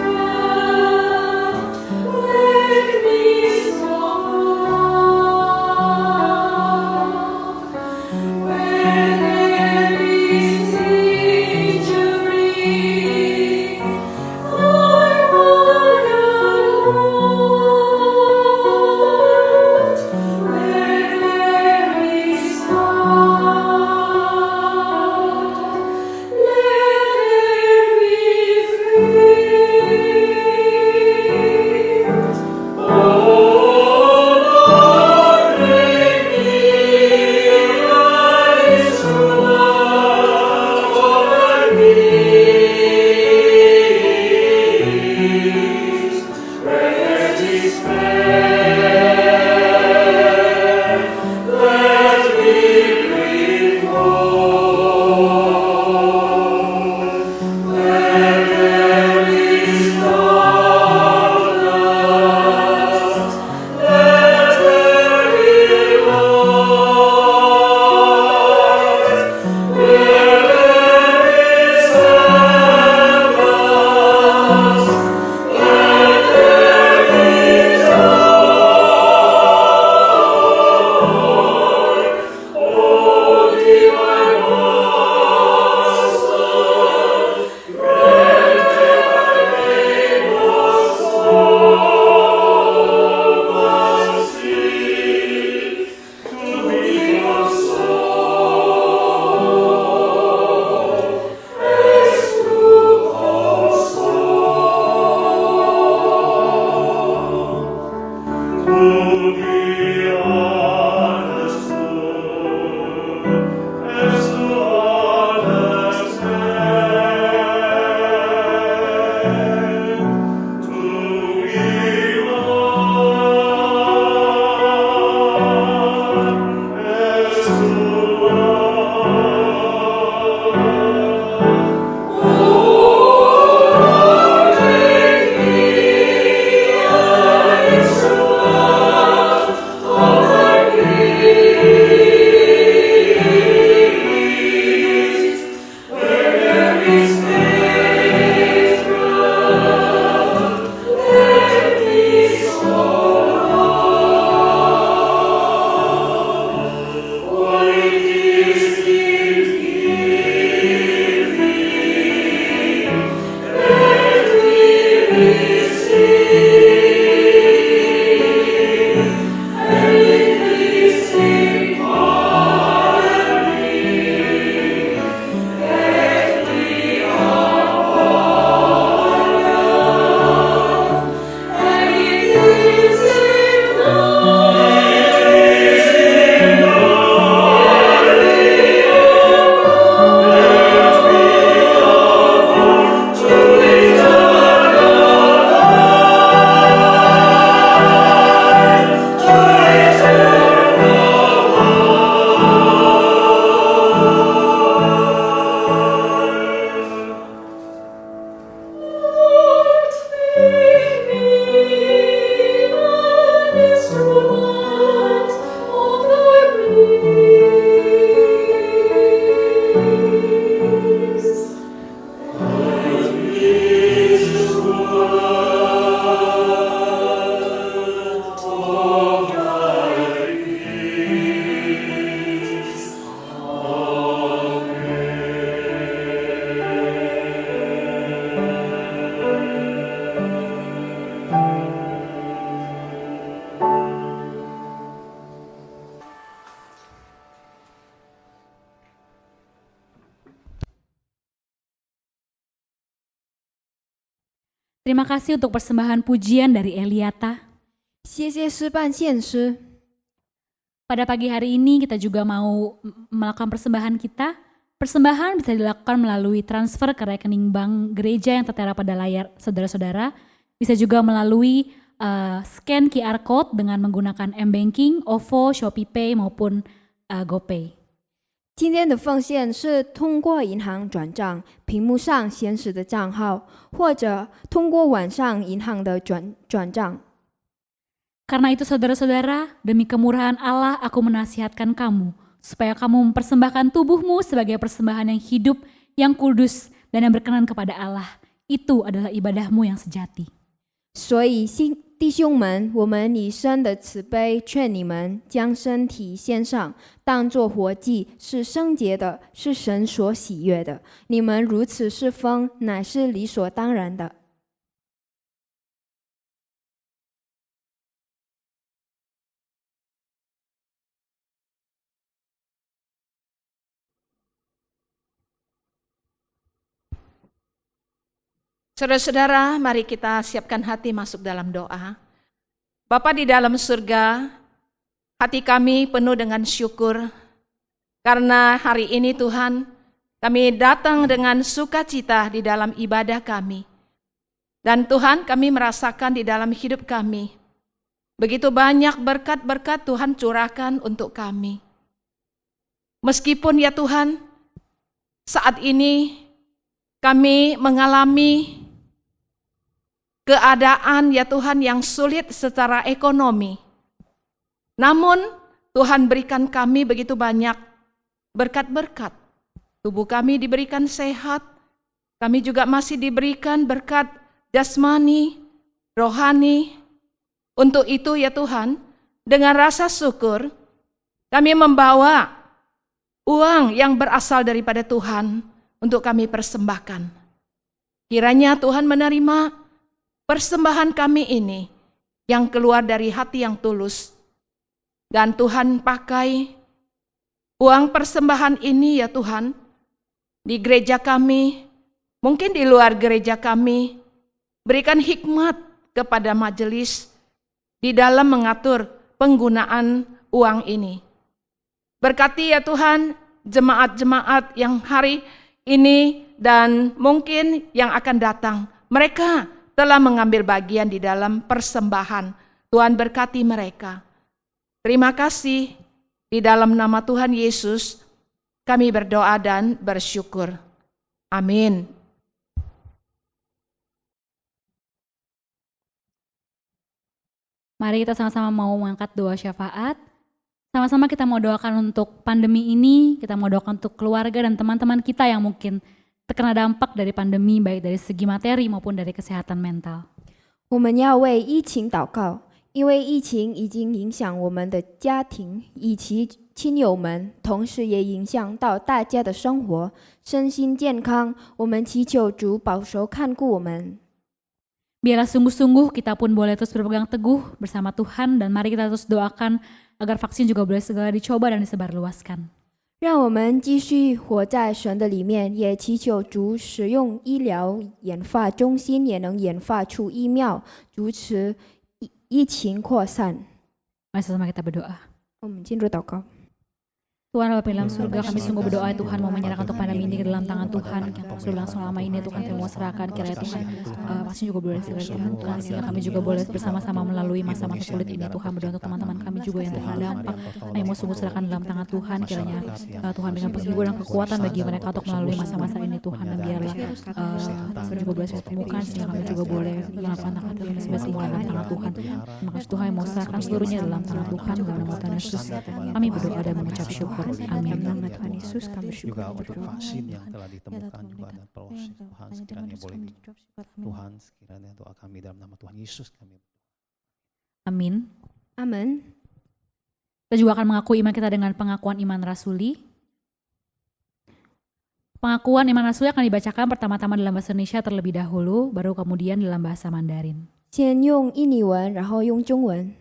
Terima kasih untuk persembahan pujian dari Eliata. 谢谢诗办献诗。 Pada pagi hari ini kita juga mau melakukan persembahan kita. Persembahan bisa dilakukan melalui transfer ke rekening bank gereja yang tertera pada layar saudara-saudara. Bisa juga melalui scan QR code dengan menggunakan M-Banking, OVO, ShopeePay maupun GoPay. 今天的奉献是通过银行转账，屏幕上显示的账号，或者通过网上银行的转账。 Karena itu saudara-saudara, demi kemurahan Allah aku menasihatkan kamu, supaya kamu mempersembahkan tubuhmu sebagai persembahan yang hidup, yang kudus, dan yang berkenan kepada Allah. Itu adalah ibadahmu yang sejati. 所以，弟兄们，我们以神的慈悲劝你们，将身体献上，当作活祭，是圣洁的，是神所喜悦的。你们如此侍奉，乃是理所当然的。 Saudara-saudara, mari kita siapkan hati masuk dalam doa. Bapa di dalam surga, hati kami penuh dengan syukur karena hari ini Tuhan, kami datang dengan sukacita di dalam ibadah kami. Dan Tuhan, kami merasakan di dalam hidup kami, begitu banyak berkat-berkat Tuhan curahkan untuk kami. Meskipun ya Tuhan, saat ini kami mengalami keadaan ya Tuhan yang sulit secara ekonomi. Namun Tuhan berikan kami begitu banyak berkat-berkat. Tubuh kami diberikan sehat, kami juga masih diberikan berkat jasmani, rohani. Untuk itu ya Tuhan, dengan rasa syukur kami membawa uang yang berasal daripada Tuhan untuk kami persembahkan. Kiranya Tuhan menerima persembahan kami ini yang keluar dari hati yang tulus. Dan Tuhan pakai uang persembahan ini ya Tuhan, di gereja kami, mungkin di luar gereja kami, berikan hikmat kepada majelis di dalam mengatur penggunaan uang ini. Berkati ya Tuhan, jemaat-jemaat yang hari ini dan mungkin yang akan datang, mereka telah mengambil bagian di dalam persembahan. Tuhan berkati mereka. Terima kasih. Di dalam nama Tuhan Yesus kami berdoa dan bersyukur. Amin. Mari kita sama-sama mau mengangkat doa syafaat. Sama-sama kita mau doakan untuk pandemi ini, kita mau doakan untuk keluarga dan teman-teman kita yang mungkin terkena dampak dari pandemi, baik dari segi materi maupun dari kesehatan mental. 我们要为疫情祷告，因为疫情已经影响我们的家庭以及亲友们，同时也影响到大家的生活、身心健康。我们祈求主保守看顾我们。 Biarlah sungguh-sungguh kita pun boleh terus berpegang teguh bersama Tuhan dan mari kita terus doakan agar vaksin juga boleh segera dicoba dan disebarluaskan. 让我们继续活在神的里面，也祈求主使用医疗研发中心也能研发出疫苗，阻止疫情扩散。 Mari sama kita berdoa. 我们进入祷告。 Tuhan Bapa di dalam surga, kami sungguh berdoa Tuhan mau menyerahkan untuk pandemi ini ke dalam tangan Tuhan yang sudah berlangsung lama ini Tuhan kami mau serahkan kiranya Tuhan vaksin juga boleh segera ditemukan sehingga kami juga boleh bersama-sama melalui masa-masa sulit ini Tuhan berdoa untuk teman-teman kami juga yang terkena dampak kami mau sungguh serahkan dalam tangan Tuhan kiranya Tuhan dengan penghiburan dan kekuatan bagi mereka untuk melalui masa-masa ini Tuhan dan biarlah vaksin juga boleh ditemukan sehingga kami juga boleh melakukan tangan Tuhan sebagai semua dalam tangan Tuhan. Terima kasih Tuhan yang mau serahkan seluruhnya dalam tangan Tuhan dalam nama Tuhan Yesus kami berdoa dan mengucap syukur. Amin. Nama Tuhan Yesus kami juga bersyukur. untuk vaksin yang telah ditemukan juga dan proses Tuhan sekiranya boleh Tuhan sekiranya doa kami dalam nama Tuhan Yesus kami. Amin. Amin. Kita juga akan mengaku iman kita dengan pengakuan iman rasuli. Pengakuan iman rasuli akan dibacakan pertama-tama dalam bahasa Indonesia terlebih dahulu, baru kemudian dalam bahasa Mandarin. 先用印尼文，然后用中文。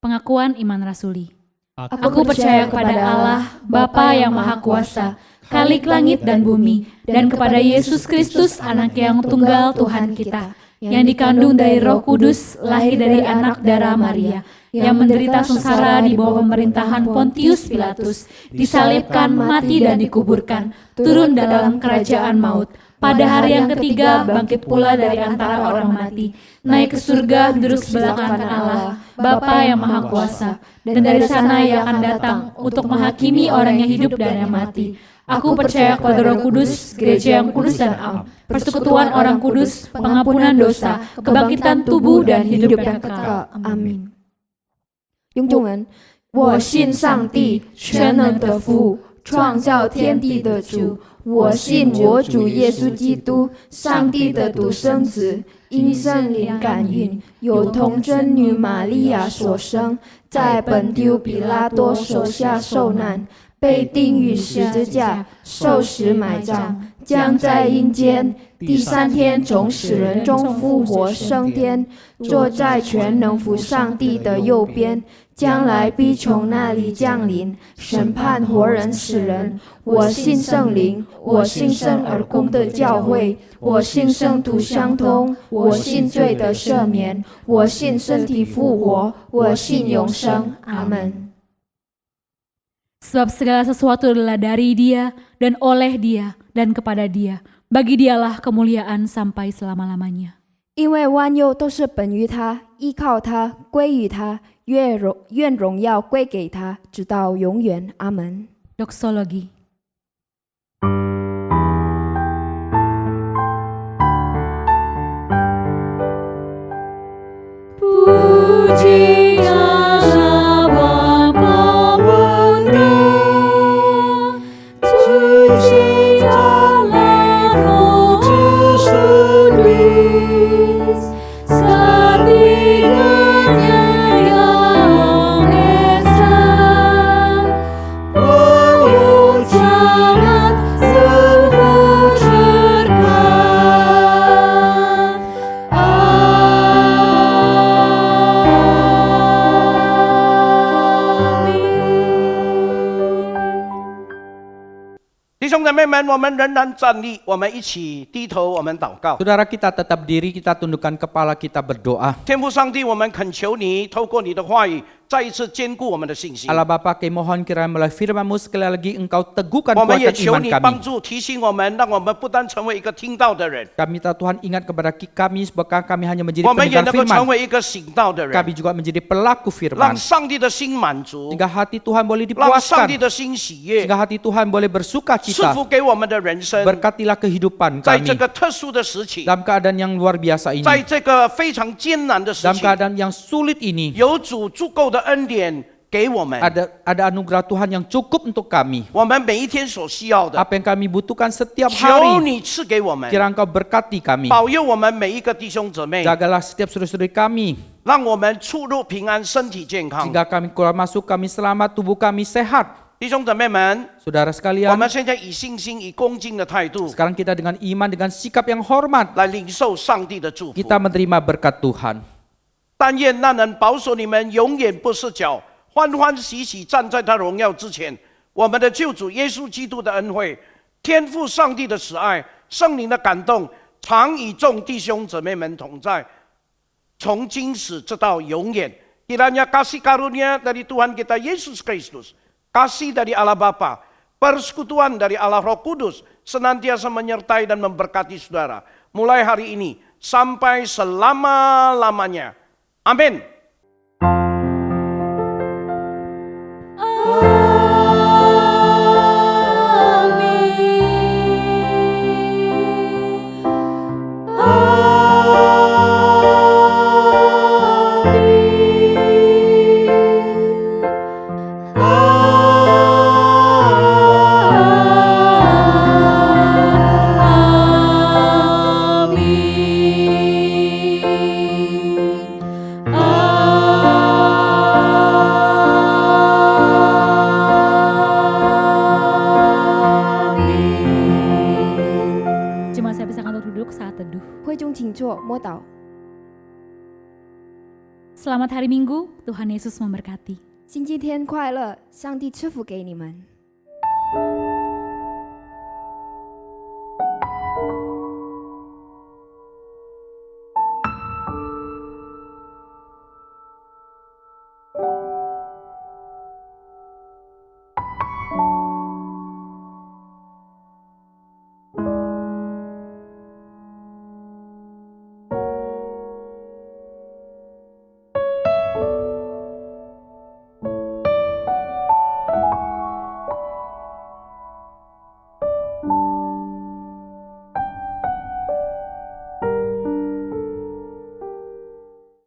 Pengakuan iman rasuli. Aku Aku percaya kepada Allah, Bapa yang Maha Kuasa, Khalik langit dan bumi, dan kepada Yesus Kristus, Anak yang tunggal Tuhan kita, yang dikandung dari Roh Kudus, lahir dari anak darah Maria, yang menderita sengsara di bawah pemerintahan Pontius Pilatus, disalibkan, mati dan dikuburkan, turun dalam kerajaan maut. Pada hari yang ketiga bangkit pula dari antara orang mati, naik ke surga, duduk sebelah kanan Allah, Bapa yang Maha Kuasa, dan dari sana ia akan datang untuk menghakimi orang yang hidup dan yang mati. Aku percaya kepada Roh Kudus, gereja yang kudus dan am, persekutuan orang kudus, pengampunan dosa, kebangkitan tubuh dan hidup yang kekal. Amin. 用中文，我信上帝全能的父，创造天地的主。我信我主耶稣基督，上帝的独生子，因圣灵感孕，有童真女玛利亚所生，在本丢比拉多手下受难，被钉于十字架，受死埋葬，将在阴间，第3天从死人中复活升天，坐在全能父上帝的右边。将来必从那里降临，审判活人死人。我信圣灵，我信圣而公的教会，我信圣徒相通，我信罪的赦免，我信身体复活，我信永生。阿门。 Sebab segala sesuatu adalah dari Dia, dan oleh Dia, dan kepada Dia. Bagi Dialah kemuliaan sampai selama-lamanya. 因为万有都是本于他，依靠他，归于他，愿荣耀归给他，直到永远。阿门。 Doksologi. Puji Allah Bapa Putra, Suci Allah Roh Kudus, setiganya yang esa, wujud sangat sempurna. Amin. 弟兄姊妹们，我们仍然站立，我们一起低头，我们祷告。 Saudara kita tetap diri, kita tundukkan kepala, kita berdoa. 天父上帝，我们恳求你，透过你的话语，再一次坚固我们的信心。 Allah Bapa, kami mohon kiranya melalui firman-Mu sekali lagi Engkau teguhkan 我们也 kuatkan 求 iman 你帮 kami. 助提醒我们，让我们不单成为一个听到的人， Kami minta Tuhan ingat kepada kami, bukan kami hanya menjadi 我们也 pendengar 能够成 firman, 为一个行道的人， kami juga menjadi pelaku 让 firman. 上帝的心满足， Sehingga hati Tuhan boleh 让上帝 dipuaskan, 的心喜悦， sehingga hati Tuhan boleh bersuka 赐 cita. 福给我们的人生。 Berkatilah kehidupan 在这 kami 个特殊的时期， dalam keadaan yang luar biasa 在 ini, 这个非常艰难的时 dalam 期， keadaan yang sulit ini, 有主足够的恩典给我们， ada anugerah Tuhan yang cukup untuk kami. 我们每一天所需要的， Apa yang kami butuhkan setiap 求 hari, 你赐给我们， kiranya Engkau berkati kami. 保佑我们每一个弟兄姊妹， Jagalah setiap saudara-saudari kami, 让我们出入平安，身体健康。 sehingga kami keluar masuk, kami selamat, tubuh kami sehat. 弟兄姊妹们， Saudara 我 sekalian, 们现在以信心、以恭敬的态度 sekarang kita dengan iman, dengan sikap yang hormat, 来领受上帝的祝福。 kita menerima berkat Tuhan. 但愿那能保守你们永远不失脚，欢欢喜喜站在他荣耀之前。我们的救主耶稣基督的恩惠，天父上帝的慈爱，圣灵的感动，常与众弟兄姊妹们同在，从今时直到永远。Kiranya kasih karunia dari Tuhan kita Yesus Kristus, kasih dari Allah Bapa, persekutuan dari Allah Roh Kudus senantiasa menyertai dan memberkati saudara mulai hari ini sampai selama-lamanya. Amin. Cuma saya bisa untuk duduk saat teduh. 会中请坐，默祷。 Selamat hari Minggu, Tuhan Yesus memberkati. 星期天快乐，上帝赐福给你们。